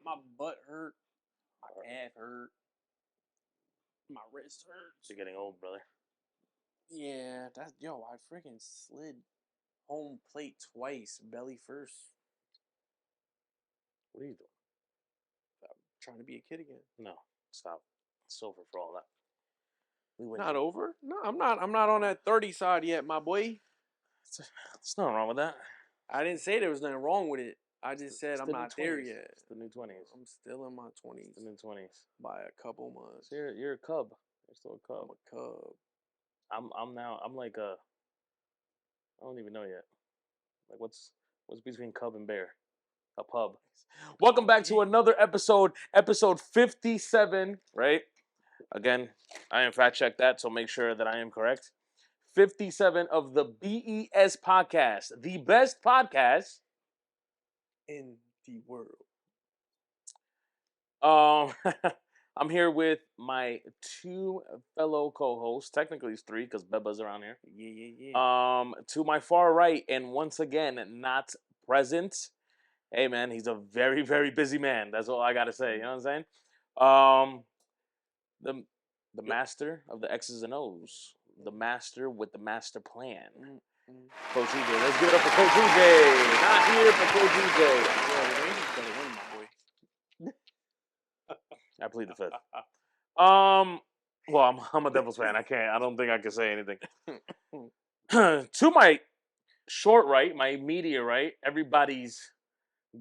My butt hurt. My calf hurt. My wrist hurts. You're getting old, brother. Yeah, I freaking slid home plate twice, belly first. What are you doing? I'm trying to be a kid again. No, stop. It's over for all that. Not over? No, I'm not. I'm not on that 30 side yet, my boy. There's nothing wrong with that. I didn't say there was nothing wrong with it. I just said I'm not there yet. It's the new 20s. I'm still in my 20s. The new 20s. By a couple months. So you're a cub. You're still a cub. I'm a cub. I'm like I don't even know yet. Like what's between cub and bear? A pub. Welcome back to another episode 57, right? Again, I am fact check that, so make sure that I am correct. 57 of the BES podcast, the best podcast in the world. I'm here with my two fellow co-hosts. Technically, it's three because Beba's around here. Yeah. To my far right, and once again, not present. Hey, man, he's a very, very busy man. That's all I gotta say. You know what I'm saying? The master of the X's and O's, the master with the master plan. Coach EJ. Let's give it up for Coach EJ. Not here for Coach EJ. I plead the fifth. Well, I'm a Devils fan. I don't think I can say anything. To my short right, my immediate right, everybody's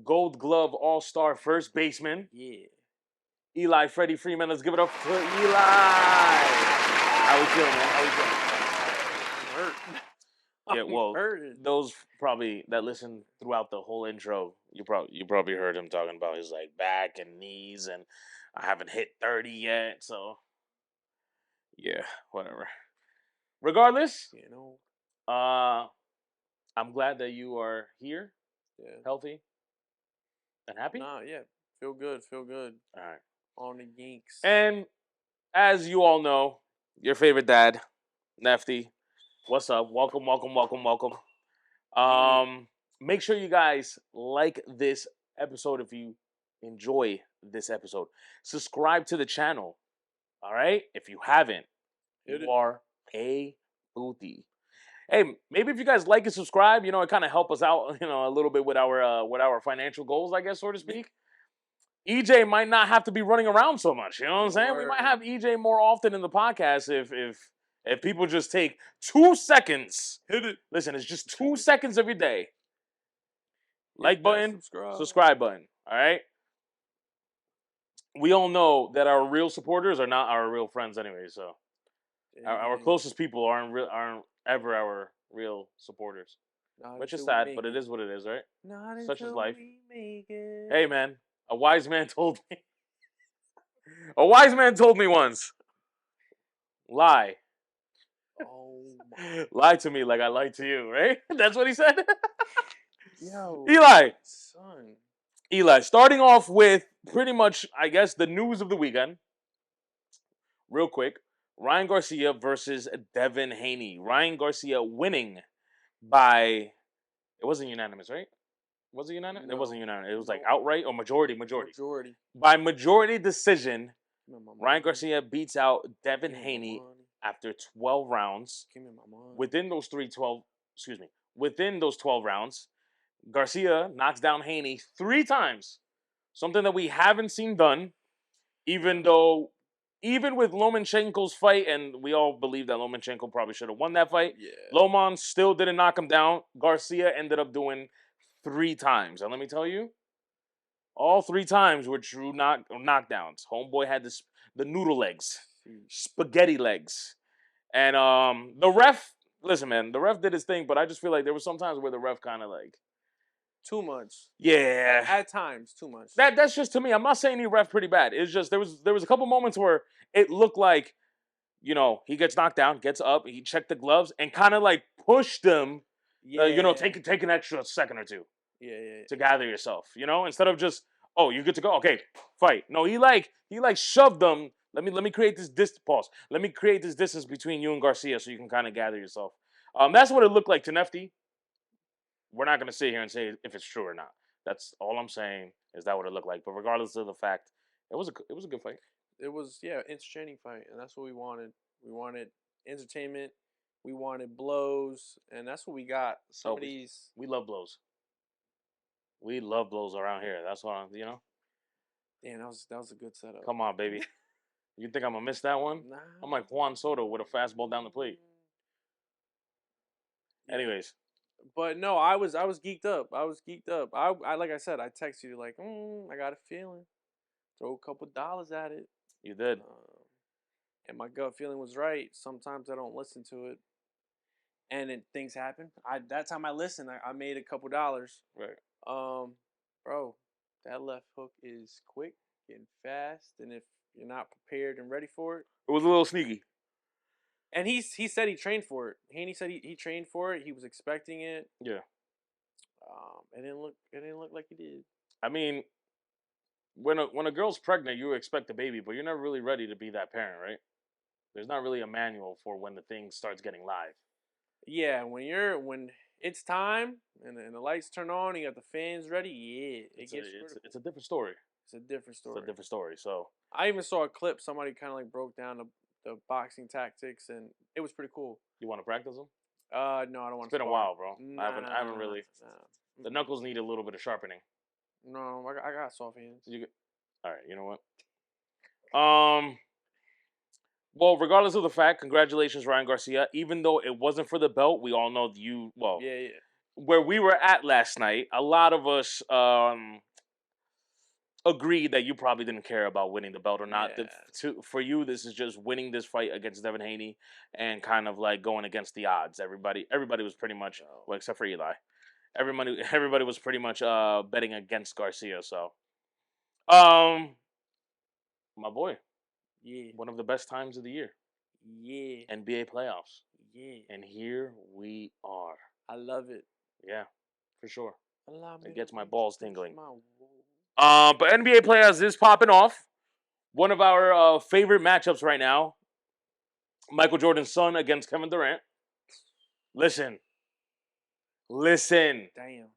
Gold Glove All-Star first baseman. Yeah. Eli Freddie Freeman. Let's give it up for Eli. How we feeling, man? How we feeling? Hurt. Yeah, well, those probably that listen throughout the whole intro, you probably heard him talking about his like back and knees, and I haven't hit 30 yet, so yeah, whatever. Regardless, I'm glad that you are here, healthy, and happy. Nah, yeah, feel good. All right, on the Yanks. And as you all know, your favorite dad, Nefty. What's up? Welcome. Make sure you guys like this episode if you enjoy this episode. Subscribe to the channel. All right? If you haven't, you are a booty. Hey, maybe if you guys like and subscribe, it kind of help us out, a little bit with our financial goals, I guess, so to speak. EJ might not have to be running around so much. You know what I'm saying? We might have EJ more often in the podcast if people just take 2 seconds. Hit it. Listen, it's just 2 seconds of your day. Like button, subscribe button. All right? We all know that our real supporters are not our real friends anyway, so our closest people aren't ever our real supporters. Which is sad, but it is what it is, right? Such is life. Hey, man, a wise man told me. A wise man told me once. Lie. Lie to me like I lied to you, right? That's what he said. Yo, Eli. Son. Eli, starting off with pretty much, I guess, the news of the weekend. Real quick. Ryan Garcia versus Devin Haney. Ryan Garcia winning by, it wasn't unanimous, right? Was it unanimous? No. It wasn't unanimous. It was like outright or majority. Majority. By majority decision, Ryan Garcia beats out Devin Haney after 12 rounds. Within those 12 rounds, Garcia knocks down Haney 3 times. Something that we haven't seen done, even with Lomachenko's fight, and we all believe that Lomachenko probably should have won that fight. Yeah. Loman still didn't knock him down. Garcia ended up doing 3 times. And let me tell you, all 3 times were true knockdowns. Homeboy had the noodle legs, spaghetti legs. And the ref, listen, man, the ref did his thing, but I just feel like there was some times where the ref kind of like, too much. Yeah. At times, too much. That's just to me. I'm not saying he ref pretty bad. It's just there was a couple moments where it looked like, he gets knocked down, gets up, he checked the gloves, and kind of like pushed him. Yeah. Take an extra second or two. Yeah. To gather yourself. Instead of just, oh, you good to go. Okay, fight. No, he shoved them. Let me create this distance. Let me create this distance between you and Garcia so you can kind of gather yourself. That's what it looked like to Nefty. We're not going to sit here and say if it's true or not. That's all I'm saying is that what it looked like. But regardless of the fact, it was a good fight. It was entertaining fight, and that's what we wanted. We wanted entertainment. We wanted blows, and that's what we got. Some of these. We love blows. We love blows around here. That's why Damn, that was a good setup. Come on, baby. You think I'm gonna miss that one? Nah. I'm like Juan Soto with a fastball down the plate. Yeah. Anyways, but no, I was geeked up. I like I said, I texted you like, I got a feeling. Throw a couple dollars at it. you did. And my gut feeling was right. Sometimes I don't listen to it, and then things happen. That time I listened, I made a couple dollars. Right. Bro, that left hook is quick and fast, and if you're not prepared and ready for it, It was a little sneaky. And he said he trained for it. Haney said he trained for it. He was expecting it. Yeah. It didn't look like he did. I mean, when a girl's pregnant, you expect a baby, but you're never really ready to be that parent, right? There's not really a manual for when the thing starts getting live. Yeah, when it's time and the lights turn on, and you got the fans ready. Yeah, It's a different story. It's a different story. It's a different story. So I even saw a clip. Somebody kind of like broke down the boxing tactics, and it was pretty cool. You want to practice them? No, I don't want to. It's been a while, bro. Nah, I haven't really. Nah. The knuckles need a little bit of sharpening. No, I got soft hands. All right, you know what? Well, regardless of the fact, congratulations, Ryan Garcia. Even though it wasn't for the belt, we all know you. Well, Yeah. Where we were at last night, a lot of us agreed that you probably didn't care about winning the belt or not. Yeah. For you, this is just winning this fight against Devin Haney and kind of like going against the odds. Everybody was pretty much, well, except for Eli. Everybody was pretty much betting against Garcia. So, my boy, Yeah. one of the best times of the year. Yeah. NBA playoffs. Yeah. And here we are. I love it. Yeah, for sure. Allow me It gets my balls tingling. My But NBA playoffs is popping off. One of our favorite matchups right now. Michael Jordan's son against Kevin Durant. Listen. Damn.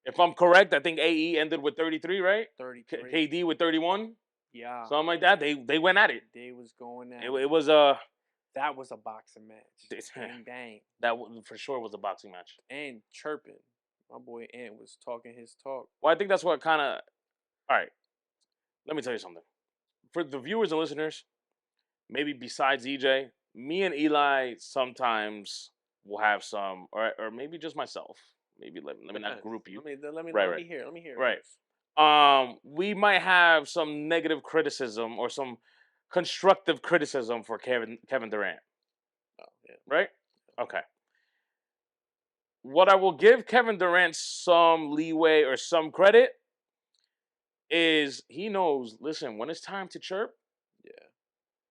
If I'm correct, I think AE ended with 33, right? 33. KD with 31. Yeah. Something like that. They went at it. They was going at it. It was that was a boxing match. Dang. That for sure was a boxing match. And chirping. My boy Ant was talking his talk. Well, I think that's what kind of. All right. Let me tell you something. For the viewers and listeners, maybe besides EJ, me and Eli sometimes will have some, or maybe just myself. Maybe let me not group you. Let me hear. Let me hear. Right. We might have some negative criticism or some constructive criticism for Kevin Durant. Oh, yeah. Right? Okay. What I will give Kevin Durant some leeway or some credit is he knows, listen, when it's time to chirp,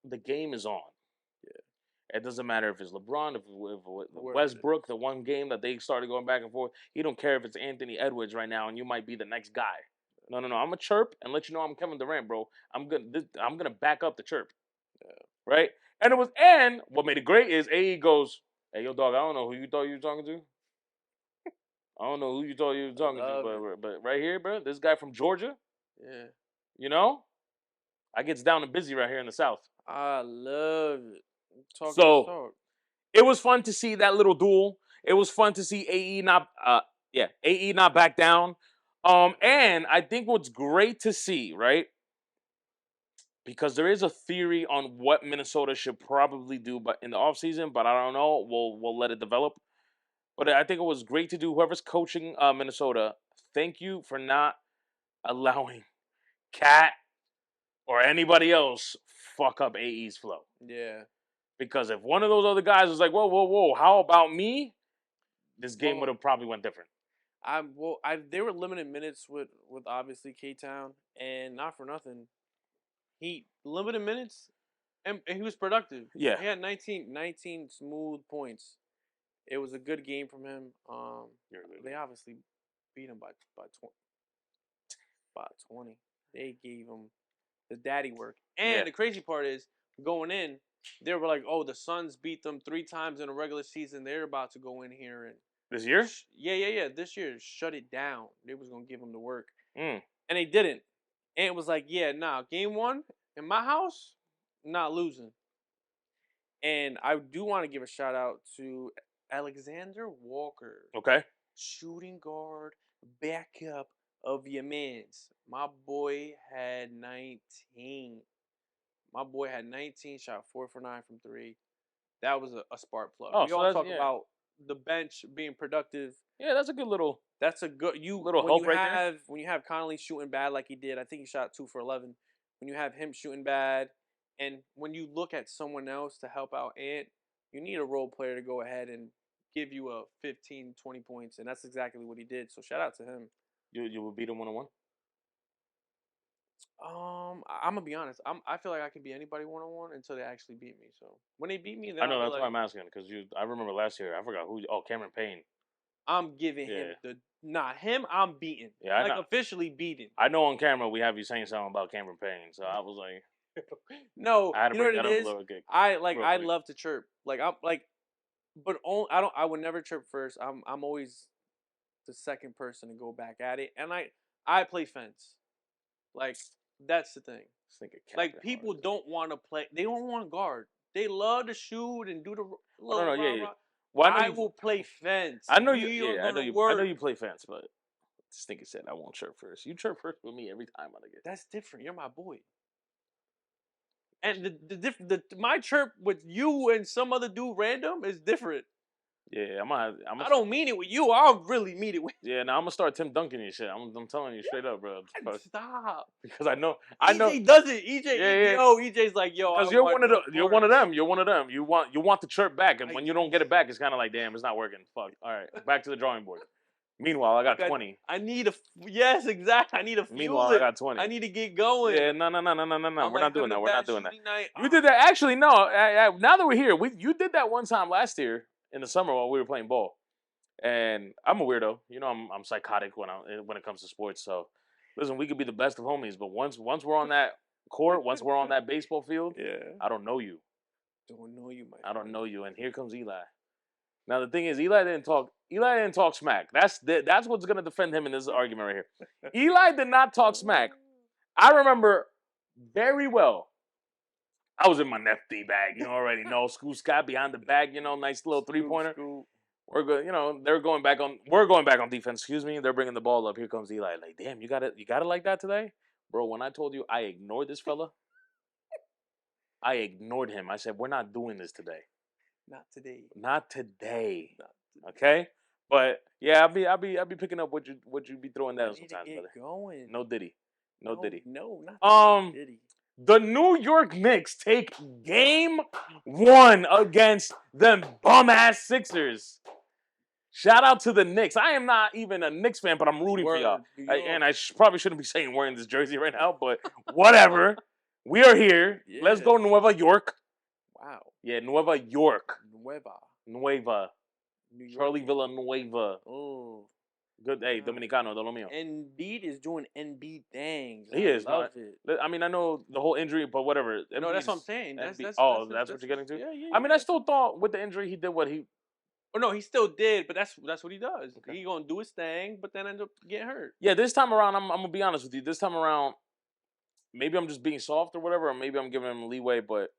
the game is on. Yeah. It doesn't matter if it's LeBron, if Westbrook, the one game that they started going back and forth. He don't care if it's Anthony Edwards right now and you might be the next guy. No. I'm gonna chirp and let you know I'm Kevin Durant, bro. I'm gonna back up the chirp. Yeah. Right? And what made it great is AE goes, hey, yo, dog, I don't know who you thought you were talking to. I don't know who you thought you were talking to, but right here, bro, this guy from Georgia. Yeah. You know? I gets down and busy right here in the South. I love it. It was fun to see that little duel. It was fun to see AE not back down. And I think what's great to see, right? Because there is a theory on what Minnesota should probably do but in the offseason, but I don't know. We'll let it develop. But I think it was great to do. Whoever's coaching Minnesota, thank you for not allowing Cat or anybody else fuck up AE's flow. Yeah. Because if one of those other guys was like, whoa, how about me? This game would have probably went different. They were limited minutes with obviously K-Town, and not for nothing. He limited minutes, and he was productive. Yeah. He had 19 smooth points. It was a good game from him. They obviously beat him by 20. They gave him the daddy work. And the crazy part is, going in, they were like, oh, the Suns beat them 3 times in a regular season. They're about to go in here and This year? Yeah. This year, shut it down. They was gonna give him the work, Mm. and they didn't. And it was like, yeah, nah. Game one in my house, not losing. And I do want to give a shout out to Alexander Walker, Okay. shooting guard, backup of your man's. My boy had 19. My boy had 19, shot 4 for 9 from three. That was a spark plug. Oh, We so all that's talk yeah, about the bench being productive. yeah. That's a good little That's a good when help right there. you have Connolly shooting bad like he did. I think he shot 2 for 11. When you have him shooting bad, and when you look at someone else to help out Ant, you need a role player to go ahead and give you a 15, 20 points, and that's exactly what he did. So shout out to him. You would beat him 1-on-1. I'm gonna be honest. I feel like I can beat anybody 1-on-1 until they actually beat me. So when they beat me, then I I'll know be that's why like, I'm asking because I remember last year. I forgot who. Oh, Cameron Payne. I'm giving him Yeah, him. I'm beating, yeah. I like know. officially beating. I know on camera we have you saying something about Cameron Payne, so I was like, No, I had to you know bring what that it up a is. little bit, real I quick. love to chirp. Like I'm like, but I don't. I would never chirp first. I'm always the second person to go back at it, and I play fence. Like that's the thing. Just think of Like Captain people Hard. don't want to play. They don't want to guard. They love to shoot and do the Oh no, little no, yeah, rah yeah. rah. Well, I know I you. will play fence. I know you. We are Yeah, gonna I know work. you play fence, but this nigga said I won't chirp first. You chirp first with me every time, my nigga. That's different. You're my boy. And the my chirp with you and some other dude random is different. Yeah, I don't mean it with you. I really mean it with. Yeah, now I'm gonna start Tim Duncan and shit. I'm telling you straight up, bro. Stop. Because I know. EJ does it. Yeah, EJ, yeah. EJ's like, yo, I Because you're want one of no you're one of parts. them. You're one of them. You want the chirp back, and I when you don't get guess. it back, it's kind of like, damn, it's not working. Fuck. All right, back to the drawing board. Meanwhile, I got Like 20. I need a yes, exactly. I need to fuel Meanwhile, I it. got I 20. need to get going. Yeah, no. I'm We're like not doing having a that. We're not bad doing that. shooting night. You did that actually. No, now that we're here, you did that one time last year in the summer while we were playing ball. And I'm a weirdo. You know, I'm psychotic when it comes to sports. So listen, we could be the best of homies, but once we're on that court, once we're on that baseball field, Yeah. I don't know you. Don't know you, my I don't friend. know you. And here comes Eli. Now the thing is, Eli didn't talk. Eli didn't talk smack. That's what's gonna defend him in this argument right here. Eli did not talk smack. I remember very well. I was in my nifty bag, you already know. School Scott behind the bag, nice little 3-pointer. Scoop. We're good, they're going back on. We're going back on defense. Excuse me. They're bringing the ball up. Here comes Eli. Like, damn, you got it like that today, bro. When I told you I ignored this fella, I ignored him. I said, we're not doing this today. Not today. Not today. Not today. Okay. But yeah, I'll be picking up what you be throwing down Ready to sometimes, get brother. going. No Diddy. No Diddy. No, not Diddy. The New York Knicks take game 1 against them bum ass Sixers. Shout out to the Knicks. I am not even a Knicks fan, but I'm rooting for y'all. And I probably shouldn't be saying wearing this jersey right now, but whatever. We are here. Yeah. Let's go Nueva York. Wow. Yeah, Nueva York. Nueva. Charlie Villanueva. Oh. Good. Hey, Dominicano, de lo mío. Embiid is doing Embiid things. He is. Love it. I mean, I know the whole injury, but whatever. No, that's what I'm saying. That's what you're getting to? Yeah. I mean, I still thought with the injury he did what he... Oh, no, he still did, but that's what he does. Okay. He going to do his thing, but then end up getting hurt. Yeah, this time around, I'm going to be honest with you. This time around, maybe I'm just being soft or whatever, or maybe I'm giving him leeway, but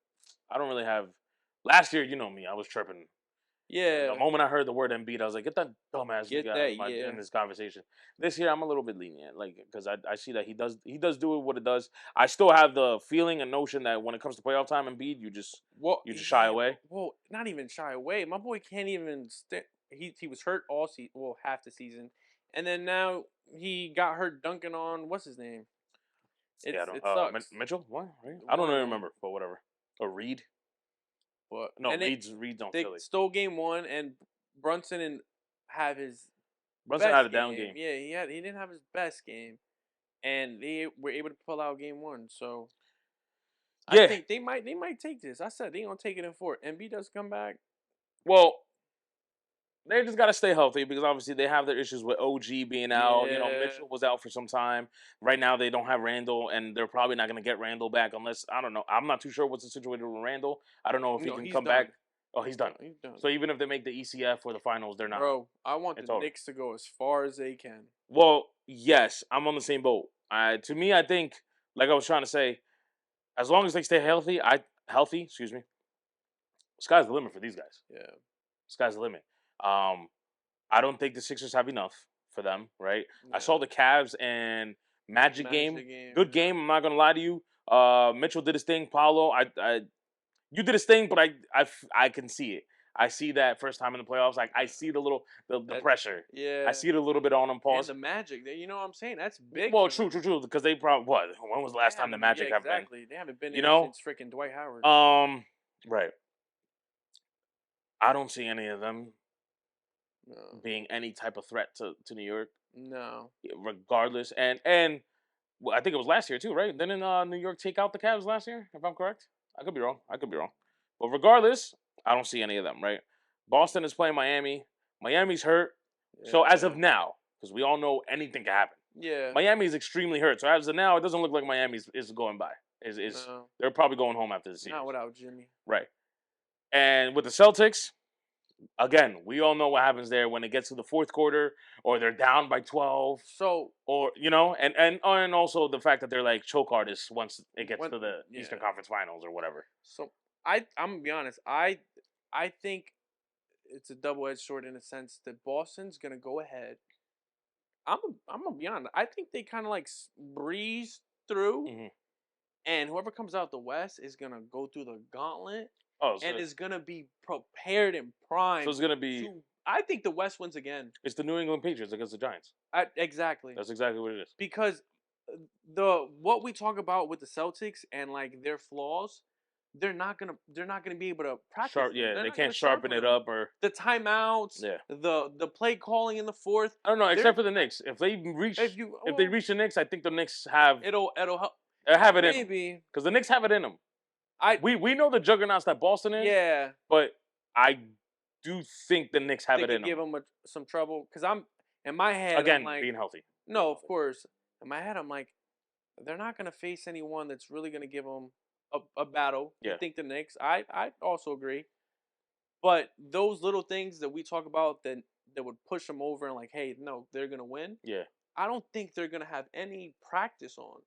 I don't really have... Last year, you know me, I was tripping. Yeah. The moment I heard the word Embiid, I was like, get that dumbass guy in this conversation. This year, I'm a little bit lenient, like, because I see that he does do what it does. I still have the feeling and notion that when it comes to playoff time, Embiid, you just shy away. Well, not even shy away. My boy can't even he was hurt all season, half the season, and then now he got hurt dunking on what's his name? It sucks. Mitchell? What? Right? I don't really remember, but whatever. Or Reed. But no, Reed's on they Philly. Stole game 1, and Brunson had his had a down game. Yeah, he didn't have his best game, and they were able to pull out game 1. So I think they might take this. I said they gonna take it in 4. Embiid does come back. Well, they just gotta stay healthy because obviously they have their issues with OG being out. Yeah. Mitchell was out for some time. Right now they don't have Randall, and they're probably not gonna get Randall back unless I don't know. I'm not too sure what's the situation with Randall. I don't know if he can come back. Oh, he's done. He's done. So even if they make the ECF or the finals, they're not. Bro, I want It's the over. Knicks to go as far as they can. Well, yes, I'm on the same boat. To me, I think, like I was trying to say, as long as they stay healthy, excuse me, sky's the limit for these guys. Yeah. Sky's the limit. I don't think the Sixers have enough for them, right? I saw Yeah. the Cavs and Magic game. Good Yeah. game. I'm not gonna lie to you. Mitchell did his thing. Paulo, you did his thing, but I can see it. I see that first time in the playoffs. Like I see the pressure. Yeah. I see it a little bit on him. And Pause. the Magic, you know what I'm saying? That's big. Well, for them. true. Because they probably when was the last time the Magic have been? Exactly. They haven't been You there know? since freaking Dwight Howard. Right. I don't see any of them No. being any type of threat to New York, No. regardless. And well, I think it was last year too, right? Didn't New York take out the Cavs last year? If I'm correct, I could be wrong. But regardless, I don't see any of them. Right? Boston is playing Miami. Miami's hurt. So as of now, because we all know anything can happen. Yeah. Miami is extremely hurt. So as of now, it doesn't look like Miami is going by. No. They're probably going home after the season. Not without Jimmy. Right. And with the Celtics, again, we all know what happens there when it gets to the fourth quarter or they're down by 12. So, or and also the fact that they're like choke artists once it gets to the Eastern Conference Finals or whatever. So I'm gonna be honest. I think it's a double-edged sword in a sense that Boston's gonna go ahead. I'm gonna be honest. I think they kind of like breeze through, and whoever comes out the West is gonna go through the gauntlet. And is gonna be prepared and primed. So it's gonna be. I think the West wins again. It's the New England Patriots against the Giants. Exactly. That's exactly what it is. Because what we talk about with the Celtics and like their flaws, they're not gonna be able to practice. They can't sharpen it up or the timeouts. Yeah. The play calling in the fourth. I don't know, except for the Knicks. If they reach the Knicks, I think the Knicks have it'll help. Have it in maybe because the Knicks have it in them. We know the juggernauts that Boston is. Yeah. But I do think the Knicks have it in them. Give them some trouble because I'm in my head again I'm like, being healthy. No, of course. In my head, I'm like, they're not gonna face anyone that's really gonna give them a battle. Yeah. I think the Knicks. I also agree. But those little things that we talk about that would push them over and like, hey, no, they're gonna win. Yeah. I don't think they're gonna have any practice on.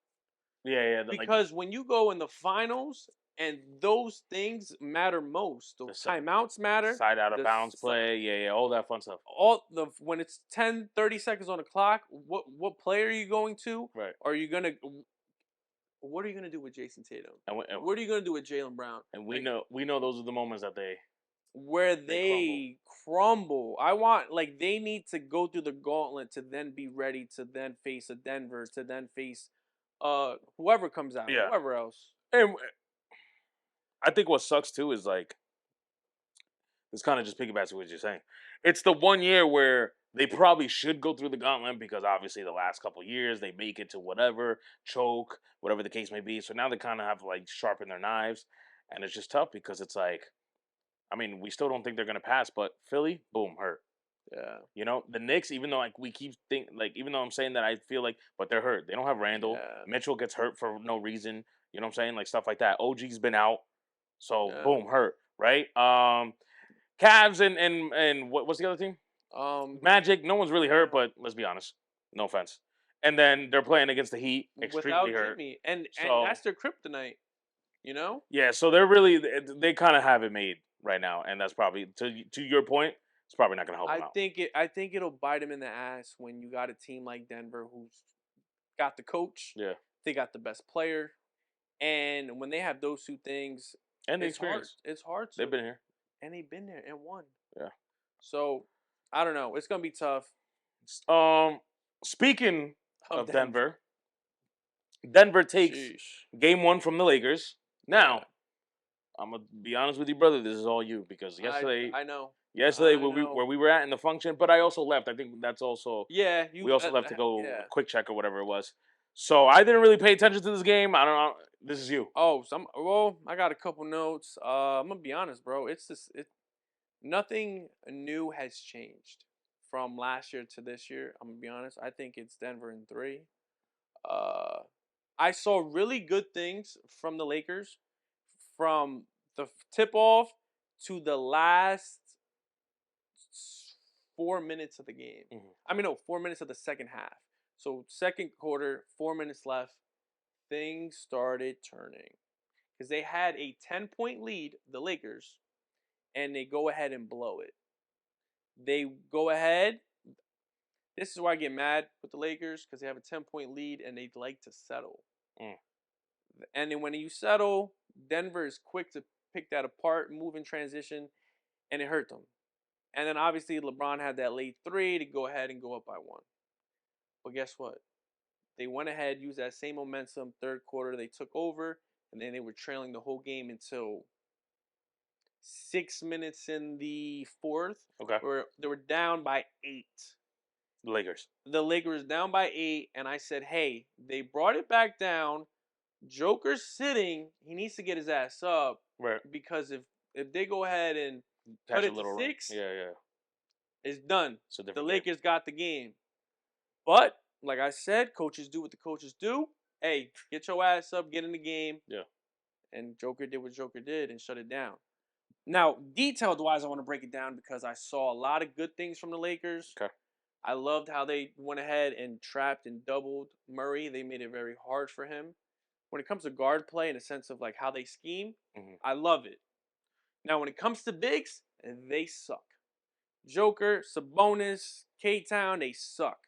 Yeah. Because when you go in the finals. And those things matter most. Those timeouts matter. Side out of bounds play. Yeah, all that fun stuff. When it's 10, 30 seconds on the clock, what player are you going to? Right. What are you gonna do with Jason Tatum? And what are you gonna do with Jaylen Brown? And we know those are the moments that they crumble. I want they need to go through the gauntlet to then be ready to then face a Denver, to then face whoever comes out, whoever else. And I think what sucks too is this kind of just piggybacks to what you're saying. It's the 1 year where they probably should go through the gauntlet because obviously the last couple of years they make it to whatever, choke, whatever the case may be. So now they kind of have to sharpen their knives, and it's just tough because it's I mean, we still don't think they're gonna pass, but Philly, boom, hurt. Yeah. The Knicks, even though we keep even though I'm saying that I feel but they're hurt. They don't have Randall. Yeah. Mitchell gets hurt for no reason. You know what I'm saying? Stuff like that. OG's been out. So boom, hurt, right? Cavs and what's the other team? Magic. No one's really hurt, but let's be honest. No offense. And then they're playing against the Heat, extremely without hurt. Jimmy. And that's their kryptonite. Yeah, so they kind of have it made right now, and that's probably to your point. It's probably not going to help them out. I think it'll bite them in the ass when you got a team like Denver who's got the coach. Yeah, they got the best player, and when they have those two things. And the experience. It's hard. They've been here. And they've been there and won. Yeah. So, I don't know. It's going to be tough. Speaking of Denver takes game 1 from the Lakers. Now, I'm going to be honest with you, brother. This is all you because yesterday. I know. Yesterday, where we were at in the function, but I also left. I think that's also. Yeah. We also left to go quick check or whatever it was. So I didn't really pay attention to this game. I don't know. This is you. Oh, I got a couple notes. I'm gonna be honest, bro. Nothing new has changed from last year to this year. I'm gonna be honest. I think it's Denver in 3. I saw really good things from the Lakers, from the tip off to the last 4 minutes of the game. I mean, no, 4 minutes of the second half. So second quarter, 4 minutes left. Things started turning because they had a 10-point lead, the Lakers, and they go ahead and blow it. They go ahead. This is why I get mad with the Lakers, because they have a 10-point lead and they like to settle. And then when you settle, Denver is quick to pick that apart, move in transition, and it hurt them. And then obviously LeBron had that late three to go ahead and go up by one. But guess what? They went ahead, used that same momentum. Third quarter, they took over, and then they were trailing the whole game until 6 minutes in the fourth. Okay. Where they were down by 8. The Lakers. The Lakers down by 8, and I said, hey, they brought it back down. Joker's sitting. He needs to get his ass up. Right. Because if they go ahead and Catch cut a it to little 6, yeah. it's done. It's a different The game. Lakers got the game. But, like I said, coaches do what the coaches do. Hey, get your ass up, get in the game. Yeah. And Joker did what Joker did and shut it down. Now, detailed-wise, I want to break it down because I saw a lot of good things from the Lakers. Okay. I loved how they went ahead and trapped and doubled Murray. They made it very hard for him. When it comes to guard play in a sense of like how they scheme, I love it. Now, when it comes to bigs, they suck. Joker, Sabonis, K-Town, they suck.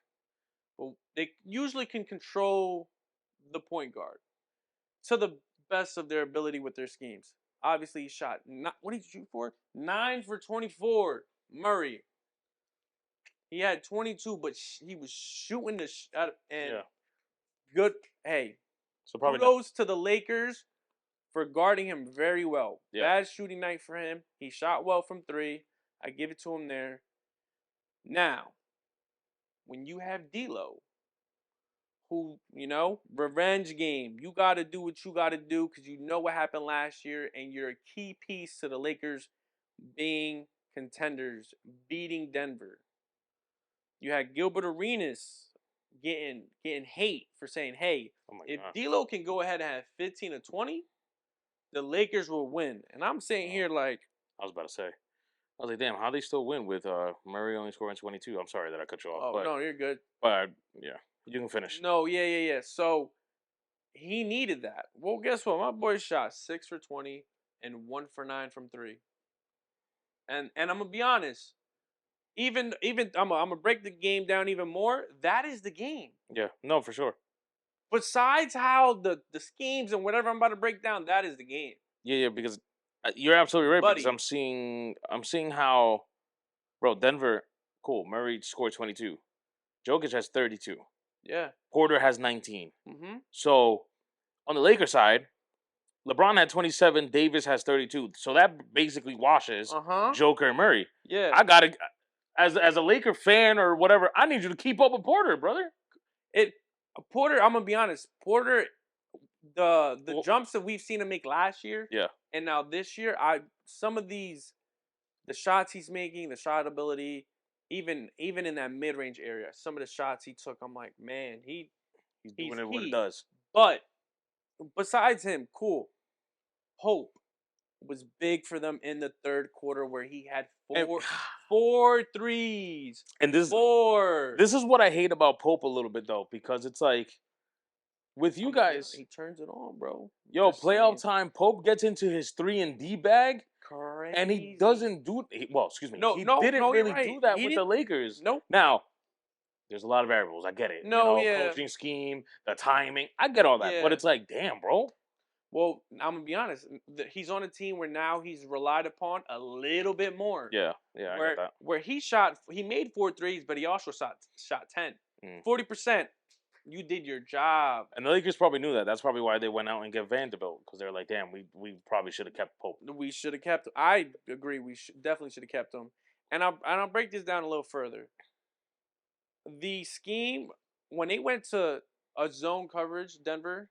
But they usually can control the point guard to the best of their ability with their schemes. Obviously, he shot, what did he shoot for? 9 for 24, Murray. He had 22, but he was shooting the shot. And good, hey, so probably kudos to the Lakers for guarding him very well. Yeah. Bad shooting night for him. He shot well from 3. I give it to him there. Now, when you have D'Lo, who, revenge game, you got to do what you got to do because you know what happened last year, and you're a key piece to the Lakers being contenders, beating Denver. You had Gilbert Arenas getting hate for saying, hey, if D'Lo can go ahead and have 15 or 20, the Lakers will win. And I'm saying here, like, I was about to say, I was like, damn, how they still win with Murray only scoring 22? I'm sorry that I cut you off. Oh, no, you're good. But, yeah, you can finish. No, yeah. So, he needed that. Well, guess what? My boy shot 6 for 20 and 1 for 9 from 3. And I'm going to be honest. Even I'm gonna break the game down even more. That is the game. Yeah, no, for sure. Besides how the schemes and whatever I'm about to break down, that is the game. Yeah, because you're absolutely right. Buddy. Because I'm seeing how, bro, Denver, cool. Murray scored 22. Jokic has 32. Yeah. Porter has 19. So on the Lakers side, LeBron had 27. Davis has 32. So that basically washes Joker and Murray. Yeah. I gotta. As a Laker fan or whatever, I need you to keep up with Porter, brother. Porter, I'm gonna be honest. Porter, the jumps that we've seen him make last year, and now this year, some of the shots he's making, the shot ability, even in that mid range area, some of the shots he took, I'm like, man, he's doing what it does. But besides him, cool. Hope was big for them in the third quarter where he had 4 threes. And this is what I hate about Pope a little bit though, because it's like with you guys, he turns it on, bro. Yo, playoff time, Pope gets into his 3-and-D bag, crazy, and he doesn't do. Well, excuse me, he didn't really do that with the Lakers. Nope. Now, there's a lot of variables. I get it. Coaching scheme, the timing. I get all that, but it's like, damn, bro. Well, I'm gonna be honest. He's on a team where now he's relied upon a little bit more. Yeah, I get that. Where he made 4 threes, but he also shot 10. 40%. You did your job. And the Lakers probably knew that. That's probably why they went out and get Vanderbilt, because they're like, damn, we probably should have kept Pope. We should have kept him. I agree. We definitely should have kept him. And I'll break this down a little further. The scheme when they went to a zone coverage, Denver.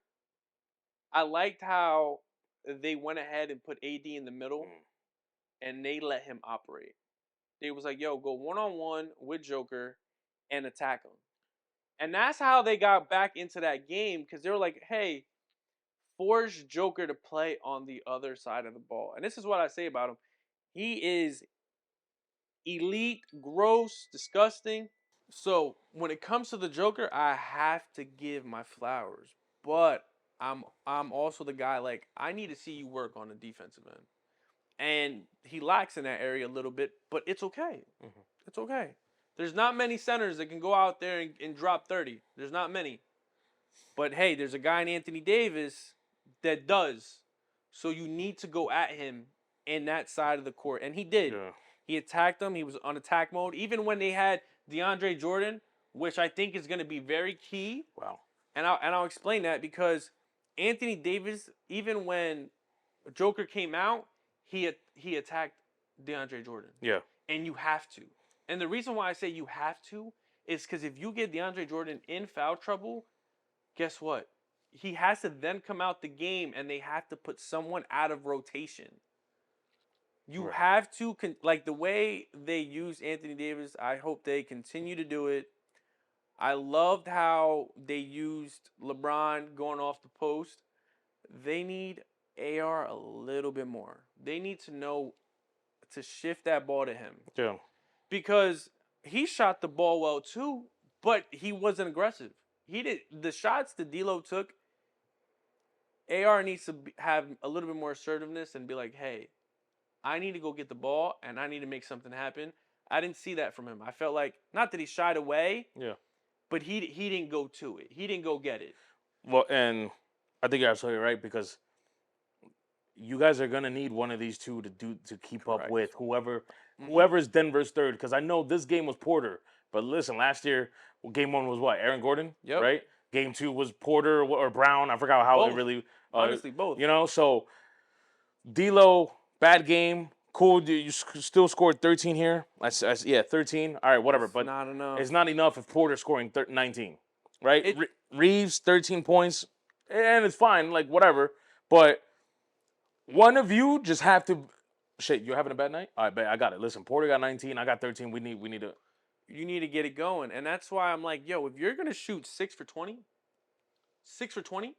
I liked how they went ahead and put AD in the middle, and they let him operate. They was like, yo, go one-on-one with Joker and attack him. And that's how they got back into that game, because they were like, hey, force Joker to play on the other side of the ball. And this is what I say about him. He is elite, gross, disgusting. So when it comes to the Joker, I have to give my flowers. But I'm also the guy like I need to see you work on the defensive end. And he lacks in that area a little bit, but it's okay. Mm-hmm. It's okay. There's not many centers that can go out there and drop 30. There's not many. But hey, there's a guy in Anthony Davis that does. So you need to go at him in that side of the court. And he did. Yeah. He attacked him. He was on attack mode. Even when they had DeAndre Jordan, which I think is going to be very key. Wow. And I'll explain that because Anthony Davis, even when Joker came out, he attacked DeAndre Jordan. Yeah. And you have to. And the reason why I say you have to is because if you get DeAndre Jordan in foul trouble, guess what? He has to then come out the game and they have to put someone out of rotation. You Right. have to, like the way they use Anthony Davis, I hope they continue to do it. I loved how they used LeBron going off the post. They need AR a little bit more. They need to know to shift that ball to him. Yeah. Because he shot the ball well too, but he wasn't aggressive. He did the shots that D'Lo took. AR needs to have a little bit more assertiveness and be like, "Hey, I need to go get the ball and I need to make something happen." I didn't see that from him. I felt like not that he shied away, Yeah. but he didn't go to it. He didn't go get it. Well, and I think you're absolutely right because you guys are gonna need one of these two to keep up Correct. with whoever's Denver's third. Because I know this game was Porter, but listen, last year game one was what, Aaron Gordon, Yep. right? Game two was Porter or Brown. I forgot how Both. it really. Honestly, both. You know, so D'Lo, bad game. Cool, you still scored 13 here. Yeah, 13. All right, whatever. That's but not enough. it's not enough if Porter's scoring 19, right? It- Reeves 13 points, and it's fine, like whatever. But one of you just have to. Shit, you're having a bad night? All right, I got it. Listen, Porter got 19. I got 13. We need to. You need to get it going, and that's why I'm like, yo, if you're gonna shoot 6 for 20, 6 for 20,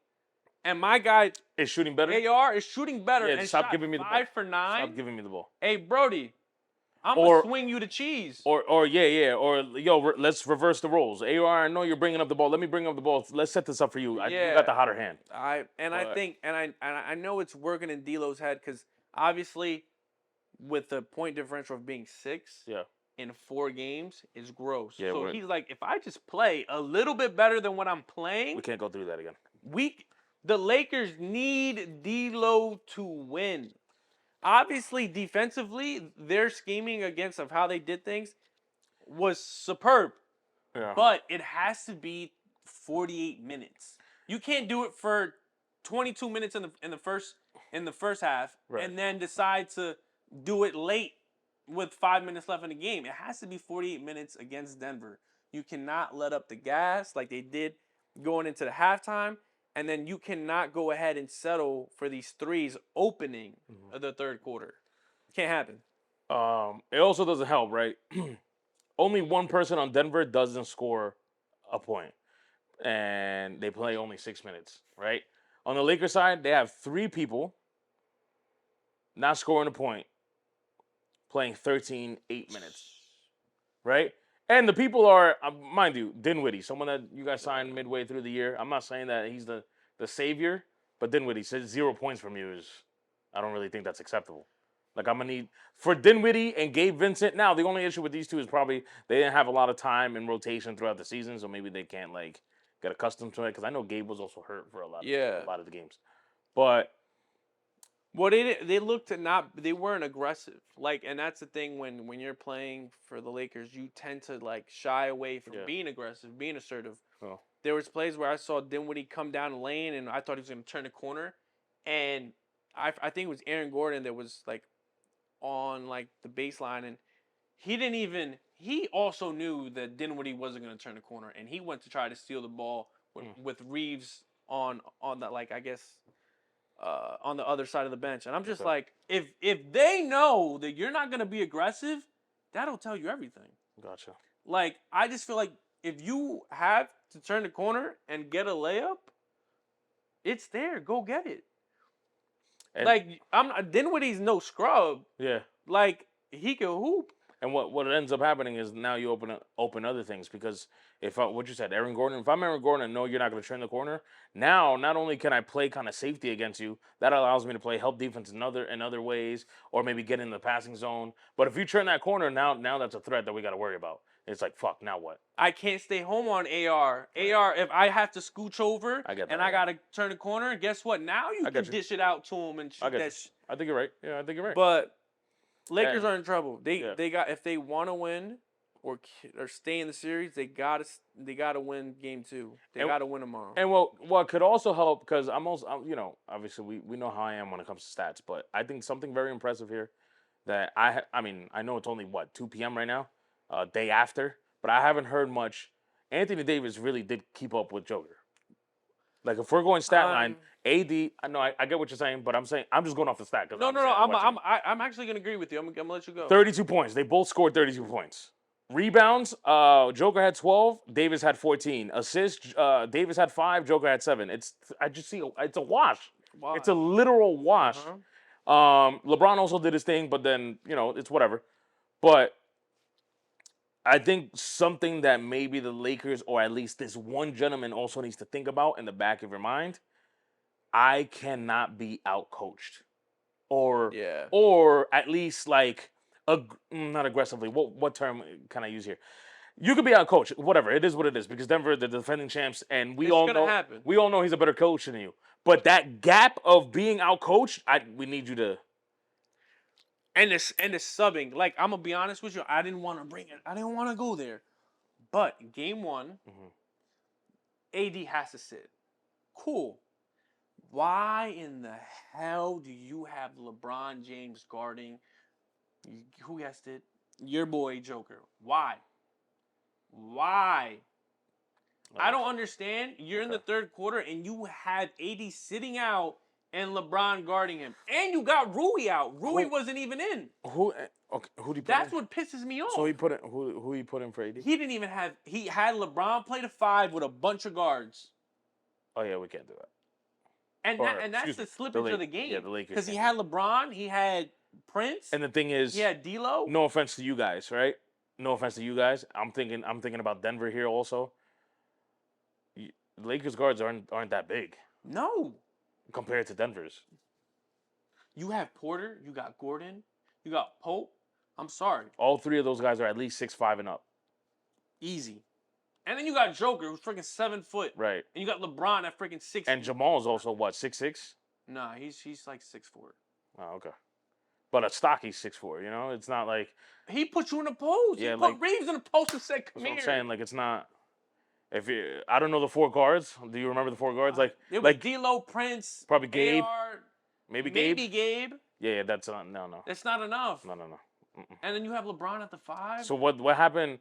and my guy Is shooting better? AR is shooting better Yeah, and stop shot giving me the ball. 5 for 9. Stop giving me the ball. Hey, Brody, I'm gonna swing you the cheese. Or let's reverse the roles. AR, I know you're bringing up the ball. Let me bring up the ball. Let's set this up for you. You got the hotter hand. I think I know it's working in D'Lo's head because obviously, with the point differential of being 6, Yeah. in 4 games is gross. Yeah, so he's like, if I just play a little bit better than what I'm playing, we can't go through that again. The Lakers need D'Lo to win. Obviously, defensively, their scheming against of how they did things was superb. Yeah. But it has to be 48 minutes. You can't do it for 22 minutes in the first half Right. and then decide to do it late with 5 minutes left in the game. It has to be 48 minutes against Denver. You cannot let up the gas like they did going into the halftime, and then you cannot go ahead and settle for these threes opening the third quarter. Can't happen. It also doesn't help, right? Only one person on Denver doesn't score a point, and they play only 6 minutes, right? On the Lakers side, they have 3 people not scoring a point, playing 13, 8 minutes, right? And the people are, mind you, Dinwiddie, someone that you guys signed midway through the year. I'm not saying that he's the savior, but Dinwiddie says 0 points from you is, I don't really think that's acceptable. Like, I'm going to need, for Dinwiddie and Gabe Vincent, now the only issue with these two is probably they didn't have a lot of time in rotation throughout the season, so maybe they can't, like, get accustomed to it, because I know Gabe was also hurt for a lot of the games. But well, they looked to not, they weren't aggressive. Like, and that's the thing when you're playing for the Lakers, you tend to like shy away from being aggressive, being assertive. Oh. There was plays where I saw Dinwiddie come down the lane and I thought he was going to turn the corner, and I think it was Aaron Gordon that was like on like the baseline, and he also knew that Dinwiddie wasn't going to turn the corner, and he went to try to steal the ball with Reeves on that, like, I guess on the other side of the bench. And I'm just like, if they know that you're not going to be aggressive, that'll tell you everything. Gotcha. Like, I just feel like if you have to turn the corner and get a layup, it's there. Go get it. And like, Dinwiddie's no scrub. Yeah. Like he can hoop. And what ends up happening is now you open other things because what you said, Aaron Gordon. If I'm Aaron Gordon and know you're not going to turn the corner, now not only can I play kind of safety against you, that allows me to play help defense in other ways, or maybe get in the passing zone. But if you turn that corner, now that's a threat that we got to worry about. It's like fuck. Now what? I can't stay home on AR. Right. AR, if I have to scooch over I get that, and I yeah. gotta turn the corner, guess what? Now you I can get you. dish it out to him and I shoot get that. you. I think you're right. Yeah, I think you're right. But Lakers are in trouble. Yeah. They got if they want to win or stay in the series, they gotta win game 2. They gotta win tomorrow. And what could also help, because obviously we know how I am when it comes to stats, but I think something very impressive here that I mean, I know it's only 2 p.m. right now, day after, but I haven't heard much. Anthony Davis really did keep up with Joker. Like if we're going stat line, AD, I know I get what you're saying, but I'm just going off the stat. No. I'm actually gonna agree with you. I'm gonna let you go. 32 points. They both scored 32 points. Rebounds, Joker had 12, Davis had 14. Assists, Davis had 5, Joker had 7. It's a wash. It's a literal wash. LeBron also did his thing, but then, it's whatever. But I think something that maybe the Lakers, or at least this one gentleman, also needs to think about in the back of your mind, I cannot be outcoached. Or at least like not aggressively. What term can I use here? You could be out coached, whatever. It is what it is because Denver, the defending champs, and we all know he's a better coach than you. But that gap of being out coached, we need you to. And the subbing, like I'm gonna be honest with you, I didn't want to bring it. I didn't want to go there. But game 1, AD has to sit. Cool. Why in the hell do you have LeBron James guarding? Who guessed it? Your boy Joker. Why? I don't understand. You're in the third quarter and you have AD sitting out and LeBron guarding him. And you got Rui out. Rui wasn't even in. Who did he put That's in? what pisses me off. So he put in who he put in for AD? He didn't even have. He had LeBron play the 5 with a bunch of guards. Oh yeah, we can't do that. And that's the slippage of the game. Yeah, the Lakers. Because he had LeBron, he had Prince, and the thing is, he had D'Lo. No offense to you guys, right? No offense to you guys. I'm thinking about Denver here also. Lakers guards aren't that big. No. Compared to Denver's. You have Porter, you got Gordon, you got Pope. I'm sorry. All 3 of those guys are at least 6'5" and up. Easy. And then you got Joker, who's freaking 7 foot. Right. And you got LeBron at freaking 6. And Jamal's also what, 6'6"? Nah, he's like 6'4". Oh, okay. But a stocky's 6'4", It's not like he put you in a post. Yeah, he put Reeves in a post and said, "Come here." I'm saying, like, it's not. I don't know the 4 guards. Do you remember the 4 guards? It was D'Lo, Prince, probably Gabe, AR, maybe Gabe. Yeah, that's no. That's not enough. No. And then you have LeBron at the 5. So what happened?